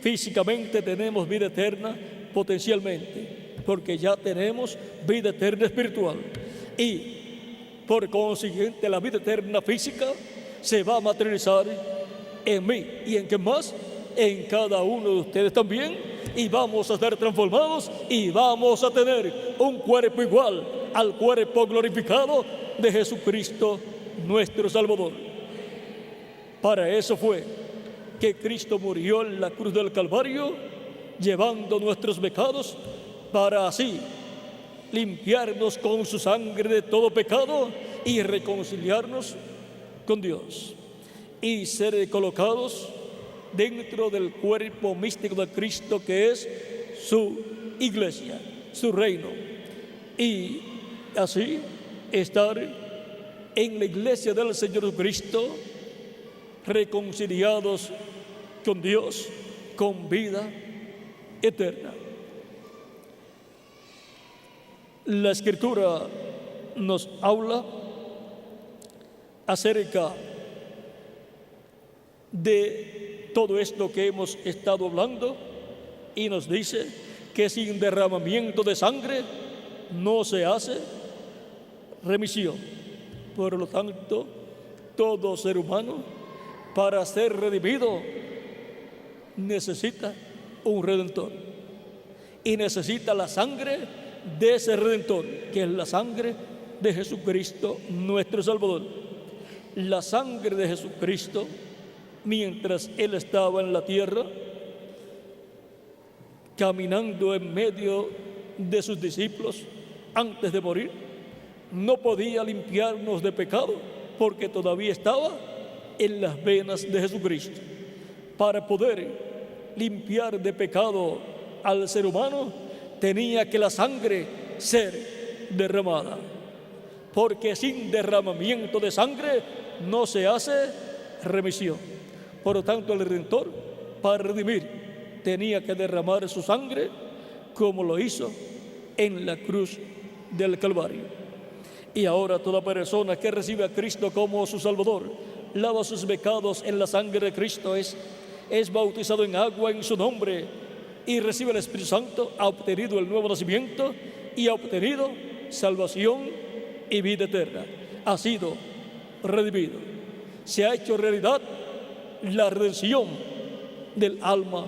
Físicamente tenemos vida eterna potencialmente, porque ya tenemos vida eterna espiritual. Y por consiguiente la vida eterna física se va a materializar en mí. ¿Y en qué más? En cada uno de ustedes también. Y vamos a ser transformados y vamos a tener un cuerpo igual al cuerpo glorificado de Jesucristo, nuestro Salvador. Para eso fue que Cristo murió en la cruz del Calvario, llevando nuestros pecados, para así limpiarnos con su sangre de todo pecado y reconciliarnos con Dios y ser colocados dentro del cuerpo místico de Cristo, que es su iglesia, su reino, y así estar en la iglesia del Señor Jesucristo, reconciliados con Dios, con vida eterna. La Escritura nos habla acerca de todo esto que hemos estado hablando y nos dice que sin derramamiento de sangre no se hace remisión. Por lo tanto, todo ser humano, para ser redimido, necesita un redentor y necesita la sangre de ese redentor, que es la sangre de Jesucristo, nuestro Salvador. La sangre de Jesucristo, mientras Él estaba en la tierra, caminando en medio de sus discípulos antes de morir, no podía limpiarnos de pecado porque todavía estaba en las venas de Jesucristo. Para poder limpiar de pecado al ser humano, tenía que la sangre ser derramada, porque sin derramamiento de sangre no se hace remisión. Por lo tanto, el Redentor, para redimir, tenía que derramar su sangre, como lo hizo en la cruz del Calvario. Y ahora toda persona que recibe a Cristo como su Salvador, lava sus pecados en la sangre de Cristo, es bautizado en agua en su nombre y recibe el Espíritu Santo, ha obtenido el nuevo nacimiento y ha obtenido salvación y vida eterna. Ha sido redimido. Se ha hecho realidad la redención del alma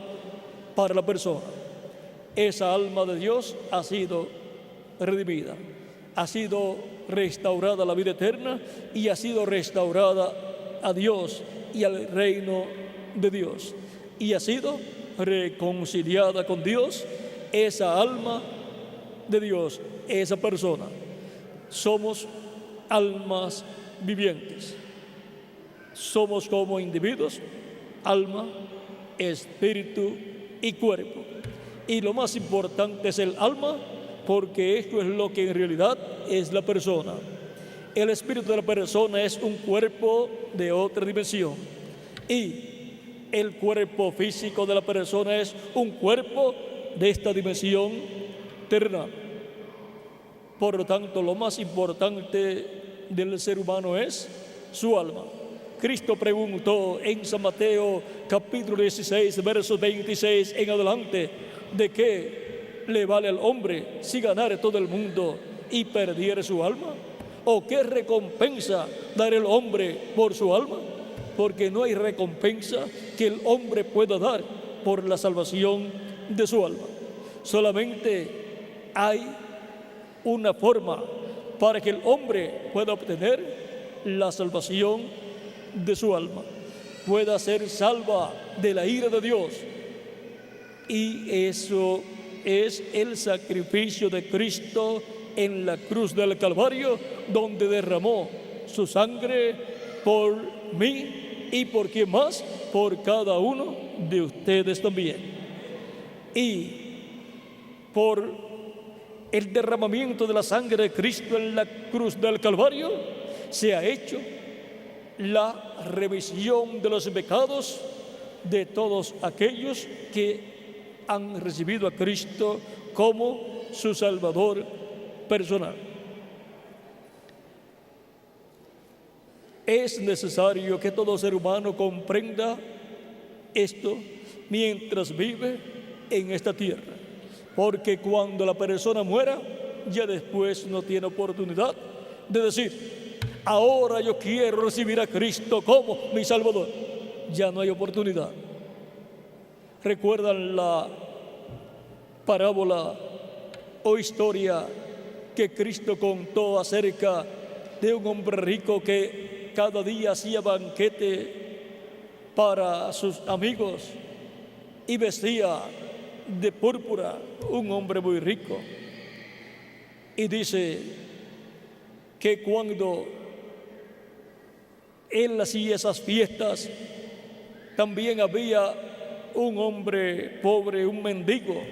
para la persona. Esa alma de Dios ha sido redimida, ha sido restaurada a la vida eterna y ha sido restaurada a Dios y al reino de Dios, y ha sido reconciliada con Dios esa alma de Dios, esa persona. Somos almas vivientes. Somos como individuos, alma, espíritu y cuerpo. Y lo más importante es el alma, porque esto es lo que en realidad es la persona. El espíritu de la persona es un cuerpo de otra dimensión y el cuerpo físico de la persona es un cuerpo de esta dimensión terrenal. Por lo tanto, lo más importante del ser humano es su alma. Cristo preguntó en San Mateo capítulo 16, versos 26 en adelante: ¿de qué le vale al hombre si ganare todo el mundo y perdiere su alma? ¿O qué recompensa dará el hombre por su alma? Porque no hay recompensa que el hombre pueda dar por la salvación de su alma. Solamente hay una forma para que el hombre pueda obtener la salvación de su alma, pueda ser salva de la ira de Dios. Y eso es el sacrificio de Cristo en la cruz del Calvario, donde derramó su sangre por mí y por quien más, por cada uno de ustedes también. Y por el derramamiento de la sangre de Cristo en la cruz del Calvario se ha hecho la remisión de los pecados de todos aquellos que han recibido a Cristo como su Salvador personal. Es necesario que todo ser humano comprenda esto mientras vive en esta tierra, porque cuando la persona muera, ya después no tiene oportunidad de decir: ahora yo quiero recibir a Cristo como mi Salvador. Ya no hay oportunidad. ¿Recuerdan la parábola o historia que Cristo contó acerca de un hombre rico que cada día hacía banquete para sus amigos y vestía de púrpura? Un hombre muy rico. Y dice que cuando él hacía esas fiestas, también había un hombre pobre, un mendigo,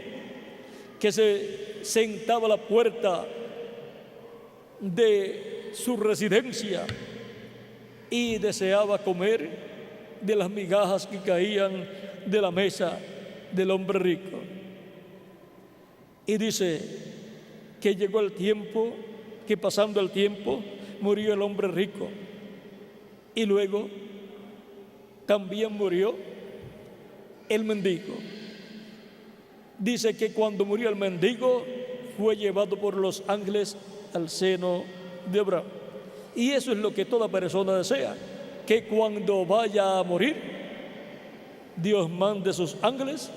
que se sentaba a la puerta de su residencia y deseaba comer de las migajas que caían de la mesa del hombre rico. Y dice que llegó el tiempo, que pasando el tiempo, murió el hombre rico. Y luego también murió el mendigo. Dice que cuando murió el mendigo, fue llevado por los ángeles al seno de Abraham. Y eso es lo que toda persona desea, que cuando vaya a morir, Dios mande sus ángeles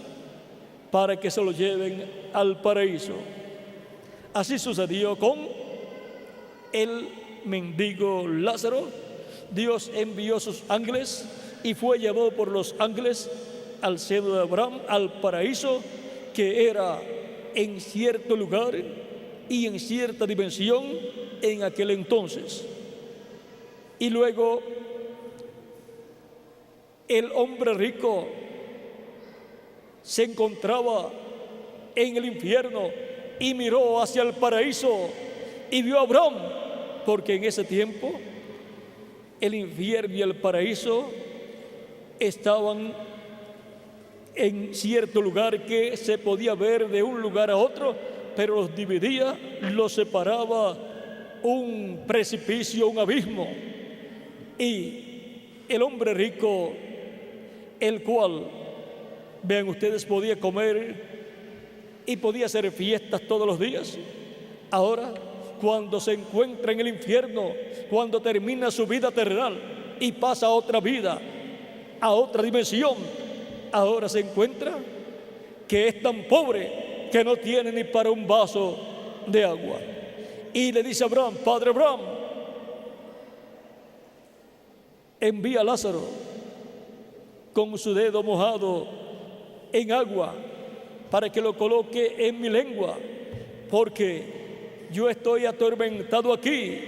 para que se lo lleven al paraíso. Así sucedió con el mendigo Lázaro. Dios envió sus ángeles y fue llevado por los ángeles al seno de Abraham, al paraíso, que era en cierto lugar y en cierta dimensión en aquel entonces. Y luego el hombre rico se encontraba en el infierno y miró hacia el paraíso y vio a Abraham, porque en ese tiempo el infierno y el paraíso estaban en cierto lugar que se podía ver de un lugar a otro, pero los dividía, los separaba un precipicio, un abismo. Y el hombre rico, el cual, vean ustedes, podía comer y podía hacer fiestas todos los días, ahora cuando se encuentra en el infierno, cuando termina su vida terrenal y pasa a otra vida, a otra dimensión, ahora se encuentra que es tan pobre que no tiene ni para un vaso de agua. Y le dice a Abraham: Padre Abraham, envía a Lázaro con su dedo mojado en agua para que lo coloque en mi lengua, porque yo estoy atormentado aquí.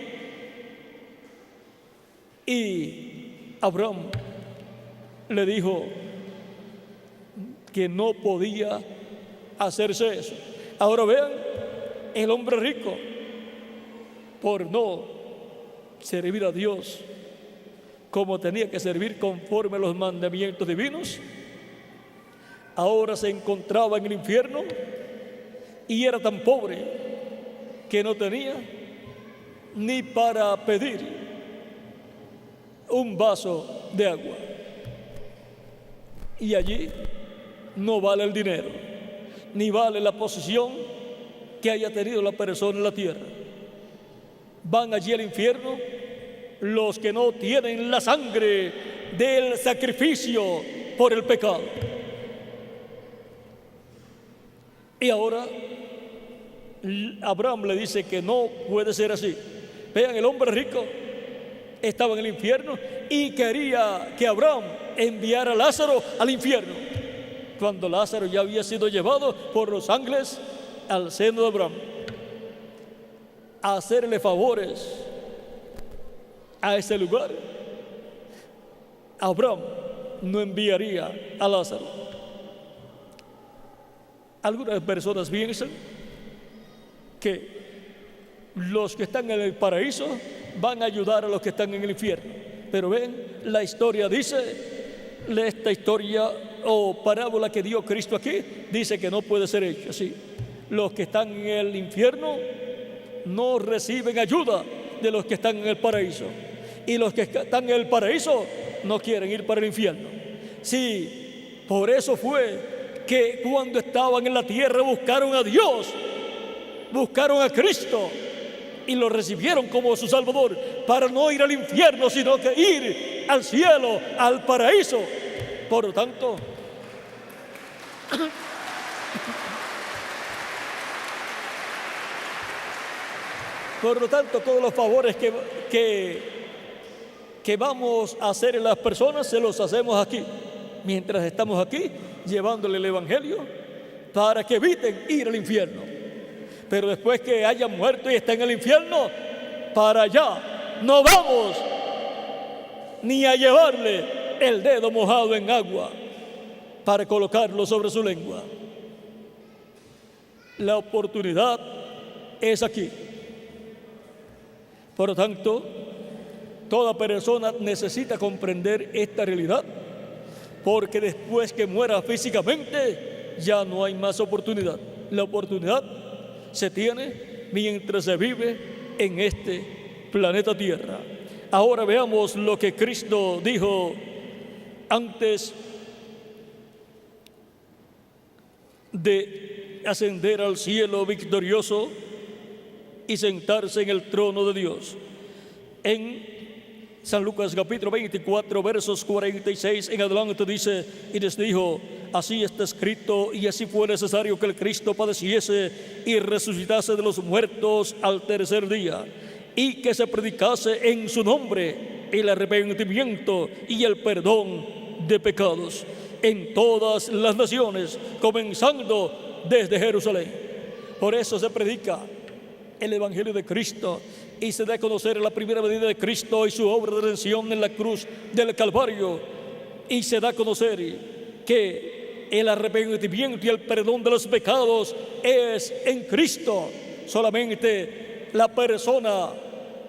Y Abraham le dijo que no podía hacerse eso. Ahora vean, el hombre rico, por no servir a Dios como tenía que servir conforme a los mandamientos divinos, ahora se encontraba en el infierno y era tan pobre que no tenía ni para pedir un vaso de agua. Y allí no vale el dinero, ni vale la posición que haya tenido la persona en la tierra. Van allí al infierno los que no tienen la sangre del sacrificio por el pecado. Y ahora Abraham le dice que no puede ser así. Vean, el hombre rico estaba en el infierno y quería que Abraham enviara a Lázaro al infierno, cuando Lázaro ya había sido llevado por los ángeles al seno de Abraham. A hacerle favores a ese lugar, Abraham no enviaría a Lázaro. Algunas personas piensan que los que están en el paraíso van a ayudar a los que están en el infierno, pero ven, la historia dice, esta historia o parábola que dio Cristo aquí, dice que no puede ser hecho así. Los que están en el infierno no reciben ayuda de los que están en el paraíso, y los que están en el paraíso no quieren ir para el infierno. Sí, por eso fue que cuando estaban en la tierra buscaron a Dios, buscaron a Cristo y lo recibieron como su Salvador, para no ir al infierno, sino que ir al cielo, al paraíso. Por lo tanto, todos los favores que vamos a hacer en las personas, se los hacemos aquí, mientras estamos aquí, llevándole el Evangelio, para que eviten ir al infierno. Pero después que hayan muerto y estén en el infierno, para allá no vamos. ni a llevarle el dedo mojado en agua para colocarlo sobre su lengua. La oportunidad es aquí. Por lo tanto, toda persona necesita comprender esta realidad, porque después que muera físicamente ya no hay más oportunidad. La oportunidad se tiene mientras se vive en este planeta Tierra. Ahora veamos lo que Cristo dijo antes de ascender al cielo victorioso y sentarse en el trono de Dios. En San Lucas capítulo 24, versos 46 en adelante dice: y les dijo, así está escrito, y así fue necesario que el Cristo padeciese y resucitase de los muertos al tercer día, y que se predicase en su nombre el arrepentimiento y el perdón de pecados en todas las naciones, comenzando desde Jerusalén. Por eso se predica el Evangelio de Cristo y se da a conocer la primera venida de Cristo y su obra de redención en la cruz del Calvario, y se da a conocer que el arrepentimiento y el perdón de los pecados es en Cristo. Solamente la persona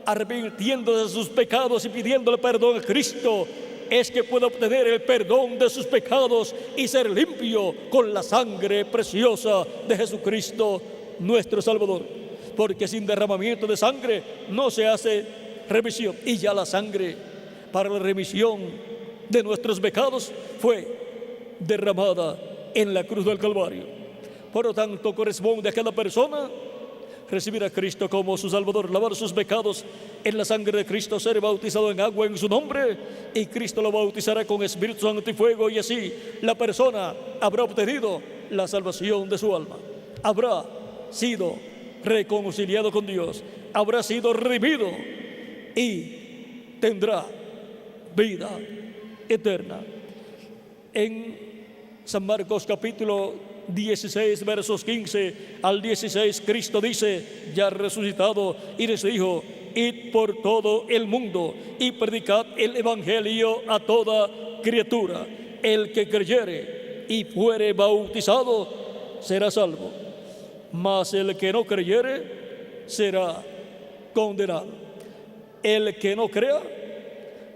arrepintiéndose de sus pecados y pidiéndole perdón a Cristo es que puede obtener el perdón de sus pecados y ser limpio con la sangre preciosa de Jesucristo nuestro Salvador. Porque sin derramamiento de sangre no se hace remisión, y ya la sangre para la remisión de nuestros pecados fue derramada en la cruz del Calvario. Por lo tanto, corresponde a cada persona recibir a Cristo como su Salvador, lavar sus pecados en la sangre de Cristo, ser bautizado en agua en su nombre, y Cristo lo bautizará con Espíritu Santo y fuego, y así la persona habrá obtenido la salvación de su alma, habrá sido reconciliado con Dios, habrá sido redimido y tendrá vida eterna. En San Marcos capítulo 16, versos 15 al 16, Cristo dice, ya resucitado, y les dijo: id por todo el mundo y predicad el evangelio a toda criatura. El que creyere y fuere bautizado será salvo, mas el que no creyere será condenado. El que no crea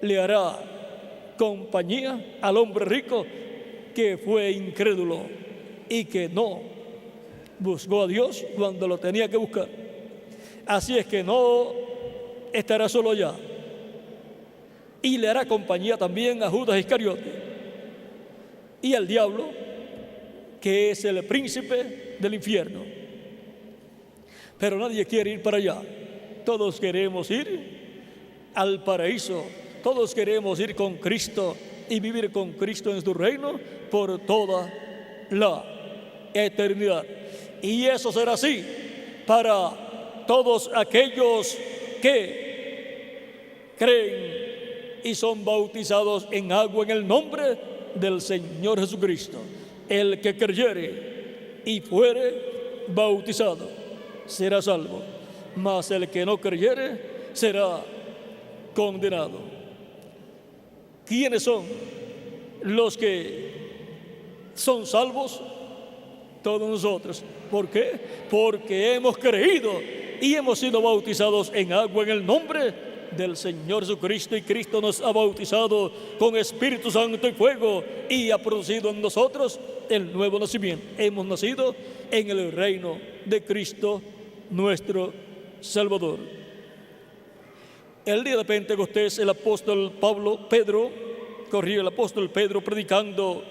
le hará compañía al hombre rico que fue incrédulo y que no buscó a Dios cuando lo tenía que buscar. Así es que no estará solo allá, y le hará compañía también a Judas Iscariote y al diablo, que es el príncipe del infierno. Pero nadie quiere ir para allá. Todos queremos ir al paraíso, todos queremos ir con Cristo y vivir con Cristo en su reino por toda la eternidad. Y eso será así para todos aquellos que creen y son bautizados en agua en el nombre del Señor Jesucristo. El que creyere y fuere bautizado será salvo, mas el que no creyere será condenado. ¿Quiénes son los que son salvos? Todos nosotros. ¿Por qué? Porque hemos creído y hemos sido bautizados en agua en el nombre del Señor Jesucristo, y Cristo nos ha bautizado con Espíritu Santo y fuego y ha producido en nosotros el nuevo nacimiento. Hemos nacido en el reino de Cristo nuestro Salvador. El día de Pentecostés el apóstol Pedro, predicando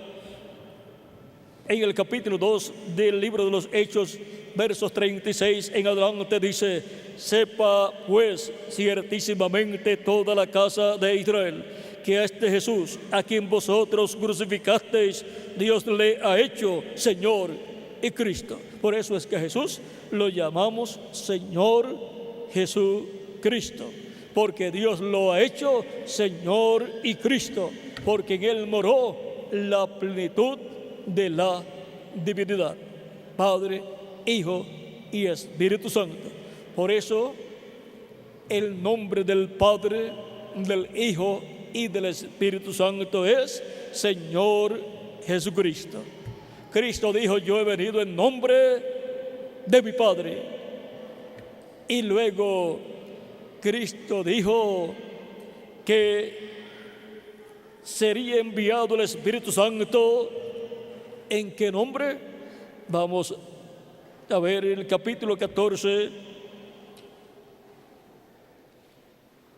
en el capítulo 2 del libro de los Hechos, versos 36 en adelante, dice: sepa pues ciertísimamente toda la casa de Israel que a este Jesús, a quien vosotros crucificasteis, Dios le ha hecho Señor y Cristo. Por eso es que a Jesús lo llamamos Señor Jesucristo, porque Dios lo ha hecho Señor y Cristo, porque en Él moró la plenitud de la divinidad, Padre, Hijo y Espíritu Santo. Por eso el nombre del Padre, del Hijo y del Espíritu Santo es Señor Jesucristo. Cristo dijo: yo he venido en nombre de mi Padre. Y luego Cristo dijo que sería enviado el Espíritu Santo. ¿En qué nombre? Vamos a ver el capítulo 14,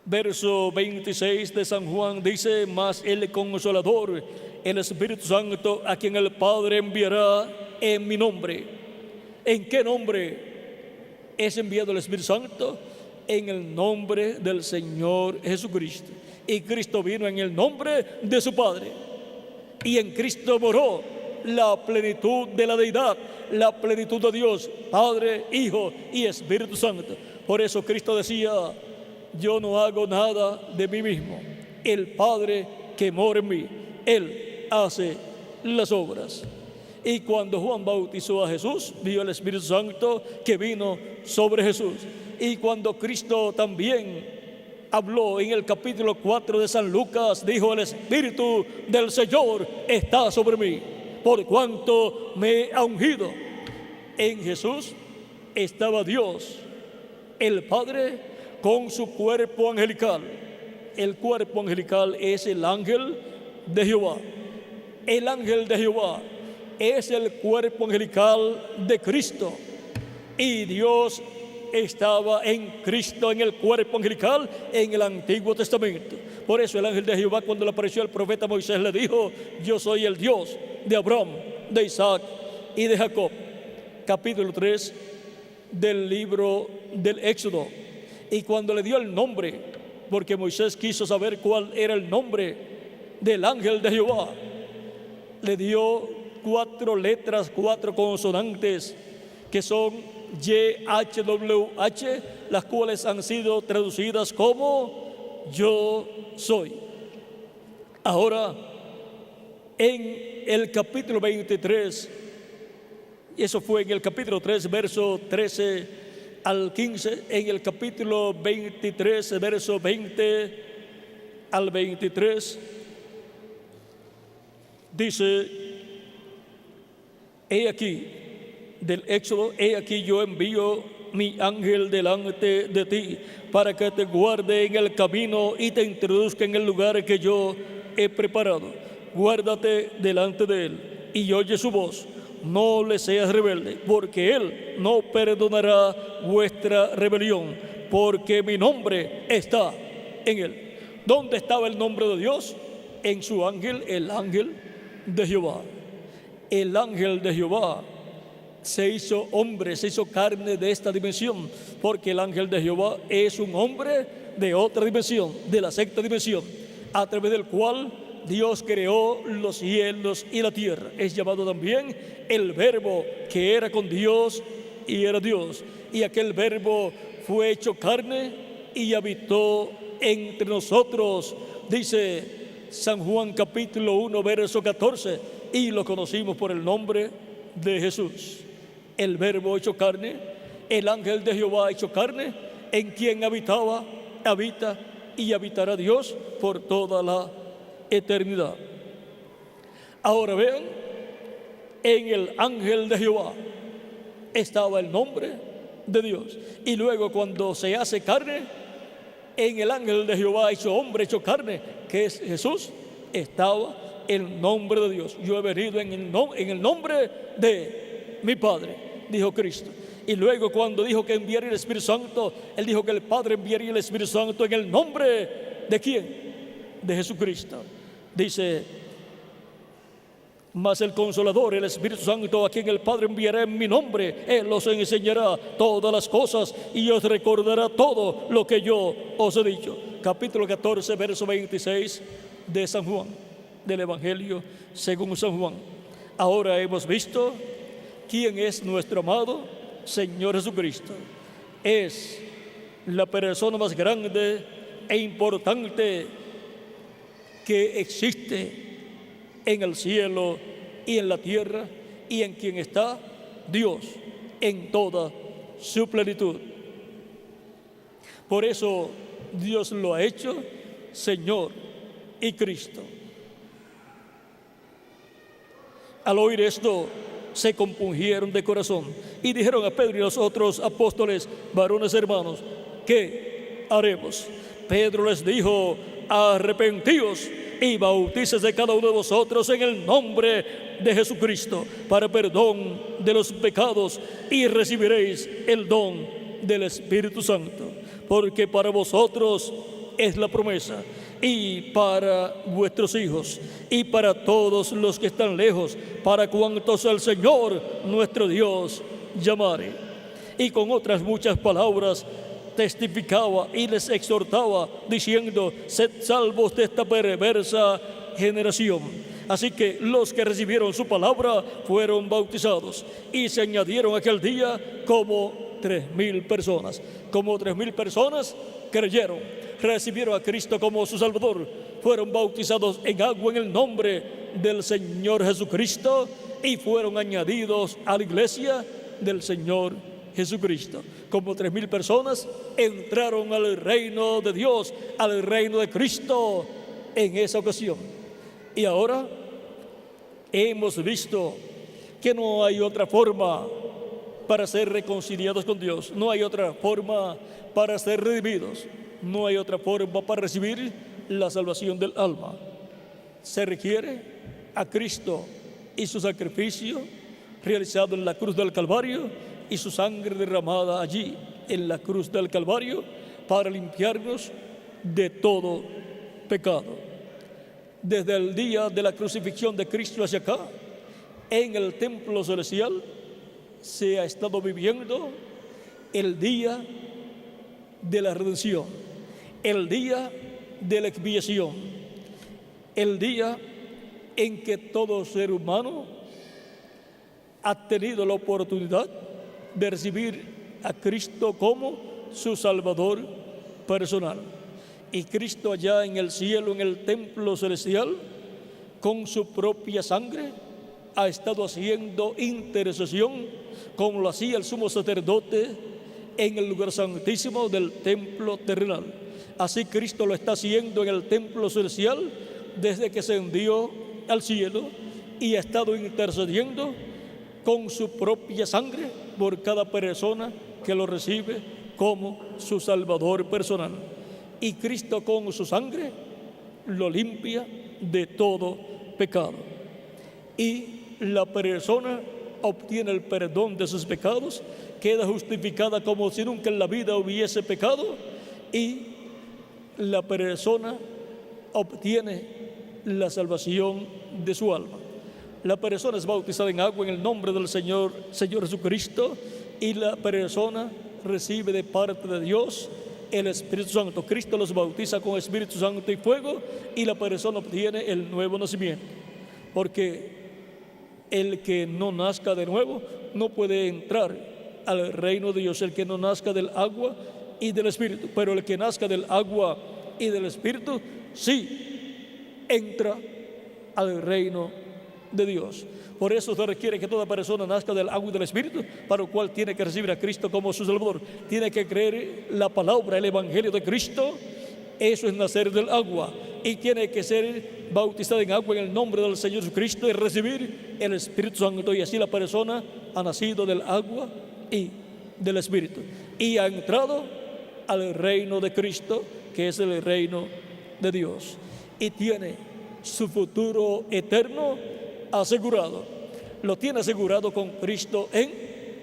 verso 26 de San Juan. Dice: mas el Consolador, el Espíritu Santo, a quien el Padre enviará en mi nombre. ¿En qué nombre es enviado el Espíritu Santo? En el nombre del Señor Jesucristo. Y Cristo vino en el nombre de su Padre. Y en Cristo moró la plenitud de la deidad, la plenitud de Dios, Padre, Hijo y Espíritu Santo. Por eso Cristo decía: yo no hago nada de mí mismo. El Padre que mora en mí, Él hace las obras. Y cuando Juan bautizó a Jesús, vio el Espíritu Santo que vino sobre Jesús. Y cuando Cristo también habló en el capítulo 4 de San Lucas, dijo: el Espíritu del Señor está sobre mí, por cuanto me ha ungido. En Jesús estaba Dios, el Padre, con su cuerpo angelical. El cuerpo angelical es el ángel de Jehová. El ángel de Jehová es el cuerpo angelical de Cristo. Y Dios estaba en Cristo, en el cuerpo angelical, en el Antiguo Testamento. Por eso el ángel de Jehová, cuando le apareció al profeta Moisés, le dijo: yo soy el Dios de Abraham, de Isaac y de Jacob. Capítulo 3 del libro del Éxodo. Y cuando le dio el nombre, porque Moisés quiso saber cuál era el nombre del ángel de Jehová, le dio 4 letras, 4 consonantes, que son YHWH, las cuales han sido traducidas como yo soy. Ahora, en el capítulo 23, y eso fue en el capítulo 3, verso 13 al 15, en el capítulo 23, verso 20 al 23, dice: he aquí, del Éxodo, he aquí yo envío mi ángel delante de ti, para que te guarde en el camino y te introduzca en el lugar que yo he preparado. Guárdate delante de él y oye su voz. No le seas rebelde, porque él no perdonará vuestra rebelión, porque mi nombre está en él. ¿Dónde estaba el nombre de Dios? En su ángel, el ángel de Jehová. El ángel de Jehová se hizo hombre, se hizo carne de esta dimensión, porque el ángel de Jehová es un hombre de otra dimensión, de la sexta dimensión, a través del cual Dios creó los cielos y la tierra. Es llamado también el Verbo, que era con Dios y era Dios. Y aquel Verbo fue hecho carne y habitó entre nosotros, dice San Juan capítulo 1, verso 14, y lo conocimos por el nombre de Jesús. El Verbo hecho carne, el ángel de Jehová hecho carne, en quien habitaba, habita y habitará Dios por toda la eternidad. Ahora vean, en el ángel de Jehová estaba el nombre de Dios. Y luego, cuando se hace carne, en el ángel de Jehová hecho hombre, hecho carne, que es Jesús, estaba el nombre de Dios. Yo he venido en el nombre de mi Padre, dijo Cristo. Y luego, cuando dijo que enviaría el Espíritu Santo, él dijo que el Padre enviaría el Espíritu Santo en el nombre ¿de quién? De Jesucristo. Dice: mas el Consolador, el Espíritu Santo, a quien el Padre enviará en mi nombre, Él os enseñará todas las cosas y os recordará todo lo que yo os he dicho. Capítulo 14, verso 26 de San Juan, del Evangelio según San Juan. Ahora hemos visto quién es nuestro amado Señor Jesucristo. Es la persona más grande e importante que existe en el cielo y en la tierra, y en quien está Dios en toda su plenitud. Por eso Dios lo ha hecho Señor y Cristo. Al oír esto, se compungieron de corazón y dijeron a Pedro y a los otros apóstoles: varones hermanos, ¿qué haremos? Pedro les dijo: arrepentíos y bautícese cada uno de vosotros en el nombre de Jesucristo para perdón de los pecados, y recibiréis el don del Espíritu Santo, porque para vosotros es la promesa, y para vuestros hijos, y para todos los que están lejos, para cuantos el Señor nuestro Dios llamare. Y con otras muchas palabras testificaba y les exhortaba, diciendo: sed salvos de esta perversa generación. Así que los que recibieron su palabra fueron bautizados, y se añadieron aquel día como 3,000 personas. Como 3,000 personas creyeron, recibieron a Cristo como su Salvador, fueron bautizados en agua en el nombre del Señor Jesucristo, y fueron añadidos a la iglesia del Señor Jesucristo. Como 3,000 personas entraron al reino de Dios, al reino de Cristo en esa ocasión. Y ahora hemos visto que no hay otra forma para ser reconciliados con Dios, no hay otra forma para ser redimidos, no hay otra forma para recibir la salvación del alma. Se requiere a Cristo y su sacrificio realizado en la cruz del Calvario, y su sangre derramada allí en la cruz del Calvario para limpiarnos de todo pecado. Desde el día de la crucifixión de Cristo hacia acá, en el templo celestial se ha estado viviendo el día de la redención, el día de la expiación, el día en que todo ser humano ha tenido la oportunidad de recibir a Cristo como su Salvador personal. Y Cristo allá en el cielo, en el templo celestial, con su propia sangre, ha estado haciendo intercesión, como lo hacía el sumo sacerdote en el lugar santísimo del templo terrenal. Así Cristo lo está haciendo en el templo celestial desde que ascendió al cielo, y ha estado intercediendo con su propia sangre por cada persona que lo recibe como su Salvador personal. Y Cristo con su sangre lo limpia de todo pecado. Y la persona obtiene el perdón de sus pecados, queda justificada como si nunca en la vida hubiese pecado, y la persona obtiene la salvación de su alma. La persona es bautizada en agua en el nombre del Señor Jesucristo, y la persona recibe de parte de Dios el Espíritu Santo. Cristo los bautiza con Espíritu Santo y fuego, y la persona obtiene el nuevo nacimiento. Porque el que no nazca de nuevo no puede entrar al reino de Dios, el que no nazca del agua y del Espíritu. Pero el que nazca del agua y del Espíritu sí entra al reino de Dios. Por eso se requiere que toda persona nazca del agua y del Espíritu, para lo cual tiene que recibir a Cristo como su Salvador. Tiene que creer la palabra, el Evangelio de Cristo. Eso es nacer del agua. Y tiene que ser bautizado en agua en el nombre del Señor Jesucristo y recibir el Espíritu Santo. Y así la persona ha nacido del agua y del Espíritu, y ha entrado al reino de Cristo, que es el reino de Dios, y tiene su futuro eterno asegurado. Lo tiene asegurado con Cristo en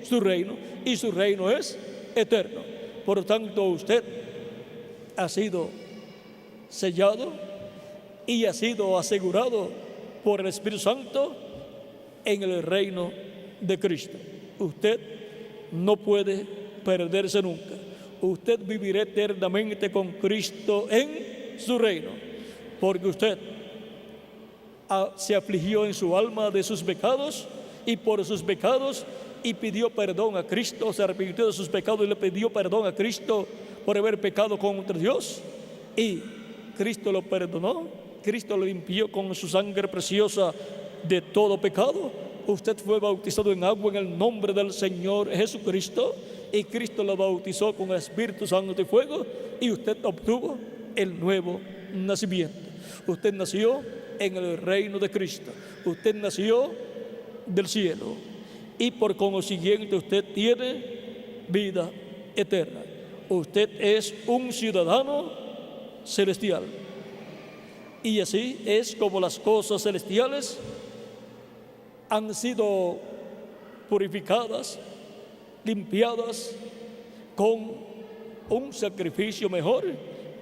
su reino, y su reino es eterno. Por lo tanto, usted ha sido sellado y ha sido asegurado por el Espíritu Santo en el reino de Cristo. Usted no puede perderse nunca. Usted vivirá eternamente con Cristo en su reino, porque usted se afligió en su alma de sus pecados, y por sus pecados y pidió perdón a Cristo, se arrepintió de sus pecados y le pidió perdón a Cristo por haber pecado contra Dios, y Cristo lo perdonó, Cristo lo limpió con su sangre preciosa de todo pecado. Usted fue bautizado en agua en el nombre del Señor Jesucristo, y Cristo lo bautizó con el Espíritu Santo y fuego, y usted obtuvo el nuevo nacimiento. Usted nació en el reino de Cristo. Usted nació del cielo. Y por consiguiente usted tiene vida eterna. Usted es un ciudadano celestial. Y así es como las cosas celestiales han sido purificadas, limpiadas con un sacrificio mejor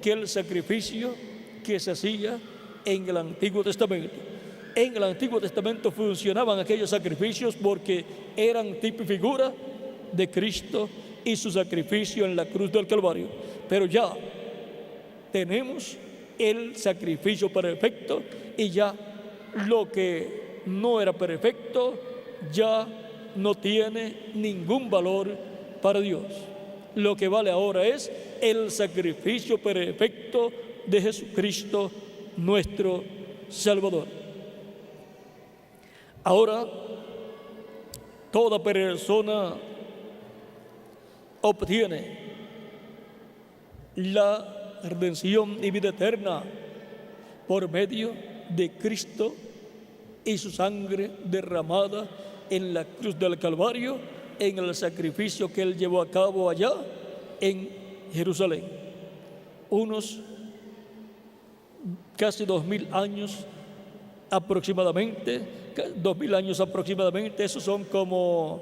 que el sacrificio que se hacía en el Antiguo Testamento. En el Antiguo Testamento funcionaban aquellos sacrificios porque eran tipo y figura de Cristo y su sacrificio en la cruz del Calvario. Pero ya tenemos el sacrificio perfecto y ya lo que no era perfecto ya no tiene ningún valor para Dios. Lo que vale ahora es el sacrificio perfecto de Jesucristo, nuestro Salvador. Ahora, toda persona obtiene la redención y vida eterna por medio de Cristo y su sangre derramada en la cruz del Calvario, en el sacrificio que Él llevó a cabo allá en Jerusalén. Unos casi 2000 años aproximadamente, esos son como,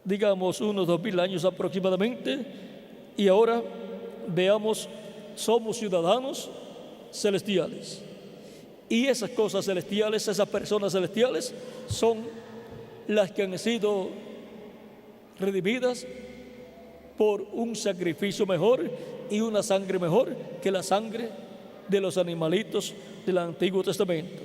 digamos, unos 2000 años aproximadamente. Y ahora veamos, somos ciudadanos celestiales. Y esas cosas celestiales, esas personas celestiales, son las que han sido redimidas por un sacrificio mejor y una sangre mejor que la sangre de los animalitos del Antiguo Testamento.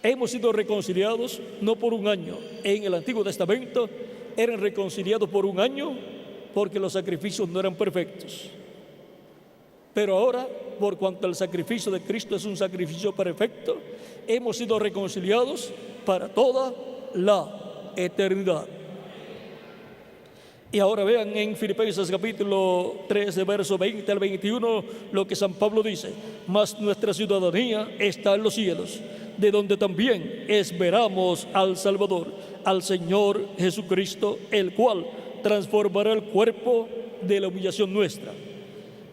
Hemos sido reconciliados no por un año. En el Antiguo Testamento eran reconciliados por un año porque los sacrificios no eran perfectos. Pero ahora, por cuanto el sacrificio de Cristo es un sacrificio perfecto, hemos sido reconciliados para toda la eternidad. Y ahora vean en Filipenses capítulo 13, verso 20 al 21, lo que San Pablo dice: mas nuestra ciudadanía está en los cielos, de donde también esperamos al Salvador, al Señor Jesucristo, el cual transformará el cuerpo de la humillación nuestra,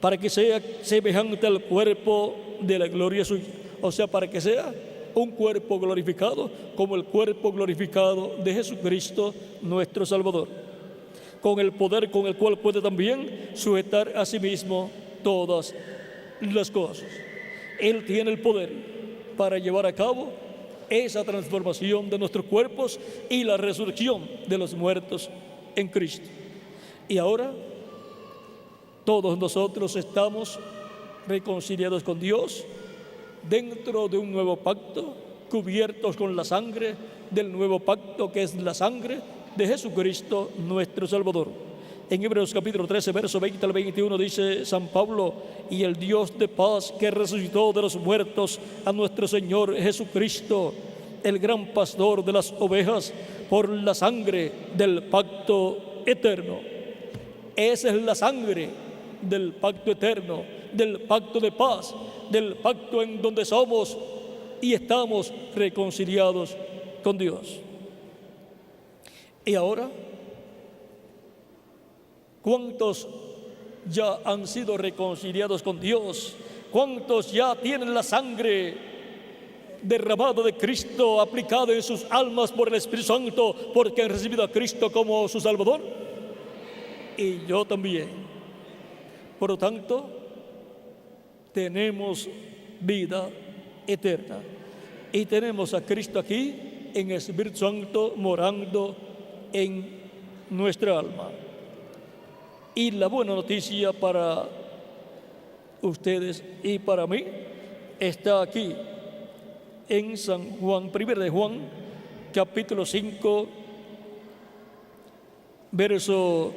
para que sea semejante al cuerpo de la gloria suya. O sea, para que sea un cuerpo glorificado como el cuerpo glorificado de Jesucristo, nuestro Salvador, con el poder con el cual puede también sujetar a sí mismo todas las cosas. Él tiene el poder para llevar a cabo esa transformación de nuestros cuerpos y la resurrección de los muertos en Cristo. Y ahora todos nosotros estamos reconciliados con Dios dentro de un nuevo pacto, cubiertos con la sangre del nuevo pacto, que es la sangre de Jesucristo, nuestro Salvador. En Hebreos capítulo 13, verso 20 al 21 dice San Pablo: y el Dios de paz, que resucitó de los muertos a nuestro Señor Jesucristo, el gran pastor de las ovejas, por la sangre del pacto eterno. Esa es la sangre del pacto eterno, del pacto de paz, del pacto en donde somos y estamos reconciliados con Dios. Y ahora, ¿cuántos ya han sido reconciliados con Dios? ¿Cuántos ya tienen la sangre derramada de Cristo aplicada en sus almas por el Espíritu Santo, porque han recibido a Cristo como su Salvador? Y yo también. Por lo tanto, tenemos vida eterna y tenemos a Cristo aquí en el Espíritu Santo morando en nuestra alma. Y la buena noticia para ustedes y para mí está aquí en San Juan, 1 de Juan, capítulo 5, verso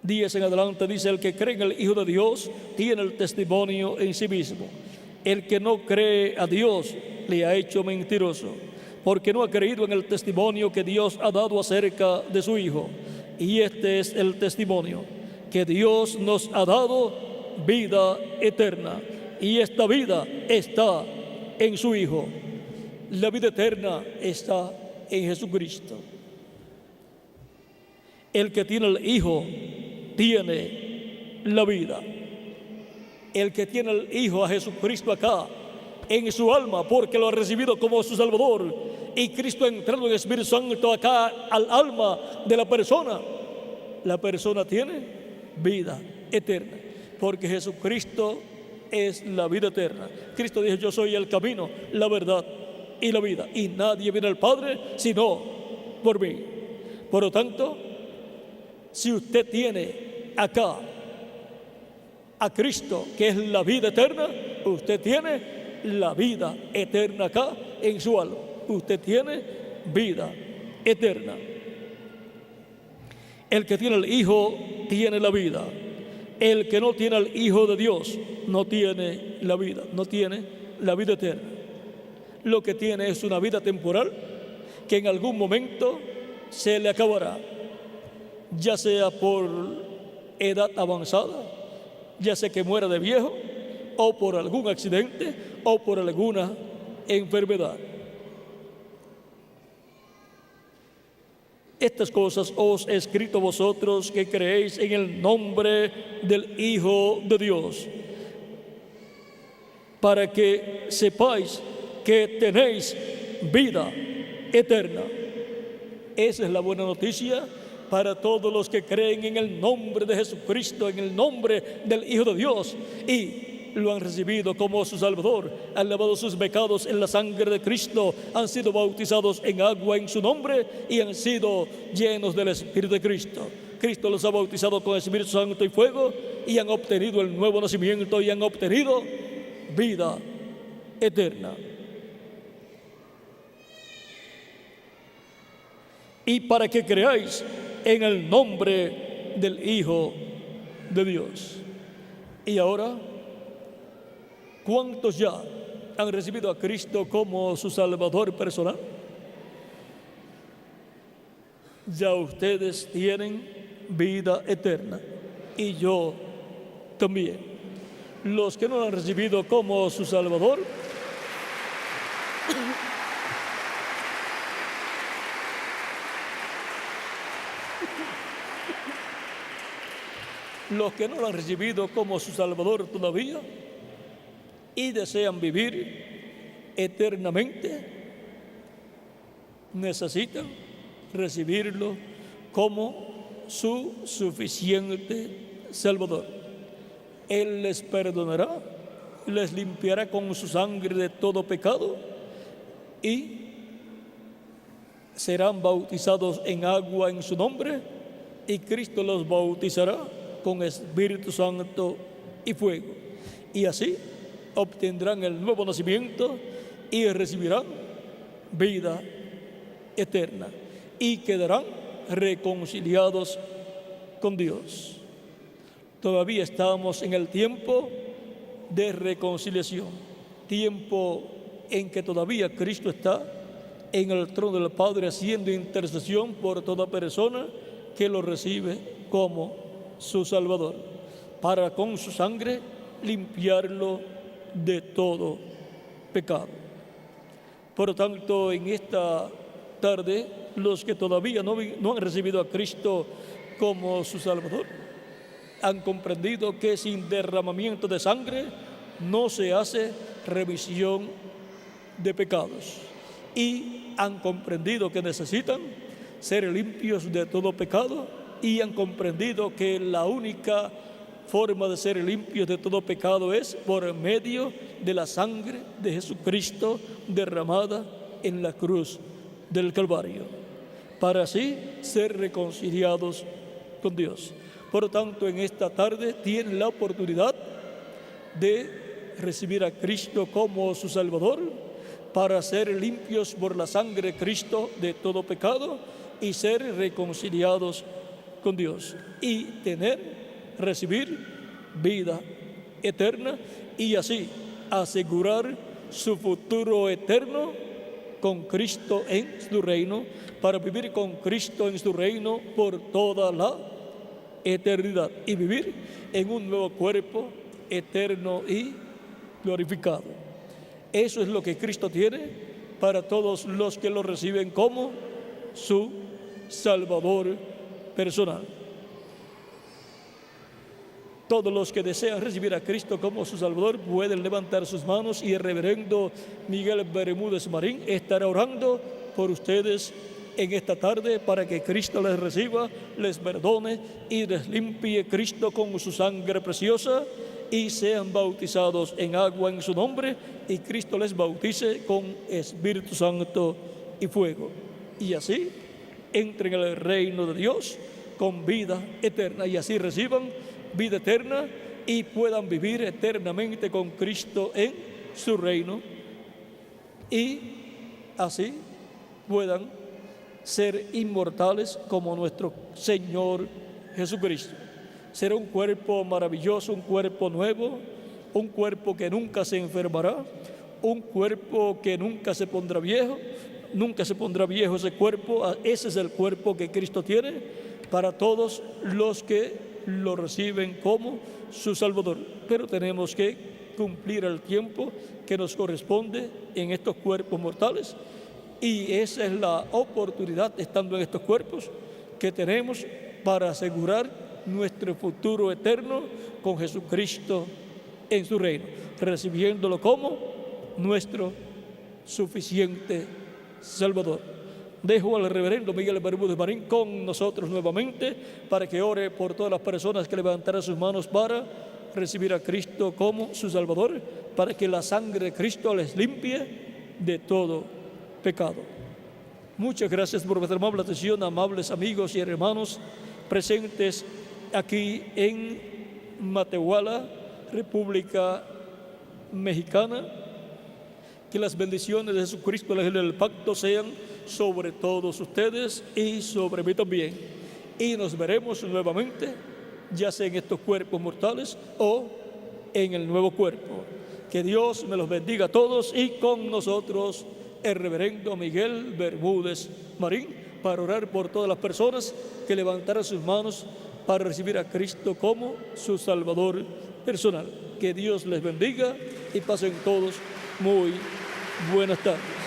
10 en adelante. Dice: el que cree en el Hijo de Dios tiene el testimonio en sí mismo. El que no cree a Dios le ha hecho mentiroso, porque no ha creído en el testimonio que Dios ha dado acerca de su Hijo. Y este es el testimonio, que Dios nos ha dado vida eterna. Y esta vida está en su Hijo. La vida eterna está en Jesucristo. El que tiene el Hijo tiene la vida. El que tiene el Hijo a Jesucristo acá en su alma, porque lo ha recibido como su Salvador, y Cristo ha entrado en el Espíritu Santo acá al alma de la persona tiene vida eterna, porque Jesucristo es la vida eterna. Cristo dijo: yo soy el camino, la verdad y la vida, y nadie viene al Padre sino por mí. Por lo tanto, si usted tiene acá a Cristo, que es la vida eterna, usted tiene la vida eterna acá en su alma. Usted tiene vida eterna. El que tiene el Hijo tiene la vida. El que no tiene al Hijo de Dios no tiene la vida, no tiene la vida eterna. Lo que tiene es una vida temporal que en algún momento se le acabará, ya sea por edad avanzada, ya sea que muera de viejo, o por algún accidente, o por alguna enfermedad. Estas cosas os he escrito a vosotros que creéis en el nombre del Hijo de Dios, para que sepáis que tenéis vida eterna. Esa es la buena noticia para todos los que creen en el nombre de Jesucristo, en el nombre del Hijo de Dios, y lo han recibido como su Salvador, han lavado sus pecados en la sangre de Cristo, han sido bautizados en agua en su nombre y han sido llenos del Espíritu de Cristo. Cristo los ha bautizado con el Espíritu Santo y fuego, y han obtenido el nuevo nacimiento y han obtenido vida eterna. Y para que creáis en el nombre del Hijo de Dios. Y ahora, ¿cuántos ya han recibido a Cristo como su Salvador personal? Ya ustedes tienen vida eterna, y yo también. Los que no lo han recibido como su Salvador, los que no lo han recibido como su Salvador todavía y desean vivir eternamente, necesitan recibirlo como su suficiente Salvador. Él les perdonará, les limpiará con su sangre de todo pecado y serán bautizados en agua en su nombre, y Cristo los bautizará con Espíritu Santo y fuego. Y así obtendrán el nuevo nacimiento y recibirán vida eterna y quedarán reconciliados con Dios. Todavía estamos en el tiempo de reconciliación, tiempo en que todavía Cristo está en el trono del Padre haciendo intercesión por toda persona que lo recibe como su Salvador, para con su sangre limpiarlo de todo pecado. Por lo tanto, en esta tarde, los que todavía no han recibido a Cristo como su Salvador, han comprendido que sin derramamiento de sangre no se hace remisión de pecados, y han comprendido que necesitan ser limpios de todo pecado, y han comprendido que la única forma de ser limpios de todo pecado es por medio de la sangre de Jesucristo derramada en la cruz del Calvario, para así ser reconciliados con Dios. Por lo tanto, en esta tarde tienen la oportunidad de recibir a Cristo como su Salvador, para ser limpios por la sangre de Cristo de todo pecado y ser reconciliados con Dios y recibir vida eterna, y así asegurar su futuro eterno con Cristo en su reino, para vivir con Cristo en su reino por toda la eternidad y vivir en un nuevo cuerpo eterno y glorificado. Eso es lo que Cristo tiene para todos los que lo reciben como su Salvador personal. Todos los que desean recibir a Cristo como su Salvador pueden levantar sus manos y el reverendo Miguel Bermúdez Marín estará orando por ustedes en esta tarde para que Cristo les reciba, les perdone y les limpie Cristo con su sangre preciosa y sean bautizados en agua en su nombre y Cristo les bautice con Espíritu Santo y fuego. Y así entren en el reino de Dios con vida eterna y así reciban vida eterna y puedan vivir eternamente con Cristo en su reino y así puedan ser inmortales como nuestro Señor Jesucristo. Será un cuerpo maravilloso, un cuerpo nuevo, un cuerpo que nunca se enfermará, un cuerpo que nunca se pondrá viejo, nunca se pondrá viejo ese cuerpo. Ese es el cuerpo que Cristo tiene para todos los que lo reciben como su Salvador. Pero tenemos que cumplir el tiempo que nos corresponde en estos cuerpos mortales y esa es la oportunidad, estando en estos cuerpos, que tenemos para asegurar nuestro futuro eterno con Jesucristo en su reino, recibiéndolo como nuestro suficiente Salvador. Dejo al reverendo Miguel Bermúdez Marín con nosotros nuevamente para que ore por todas las personas que levantarán sus manos para recibir a Cristo como su Salvador, para que la sangre de Cristo les limpie de todo pecado. Muchas gracias por vuestra amable atención, amables amigos y hermanos presentes aquí en Matehuala, República Mexicana. Que las bendiciones de Jesucristo, el ángel del pacto, sean sobre todos ustedes y sobre mí también. Y nos veremos nuevamente, ya sea en estos cuerpos mortales o en el nuevo cuerpo. Que Dios me los bendiga a todos y con nosotros el reverendo Miguel Bermúdez Marín para orar por todas las personas que levantaran sus manos para recibir a Cristo como su Salvador personal. Que Dios les bendiga y pasen todos muy buenas tardes.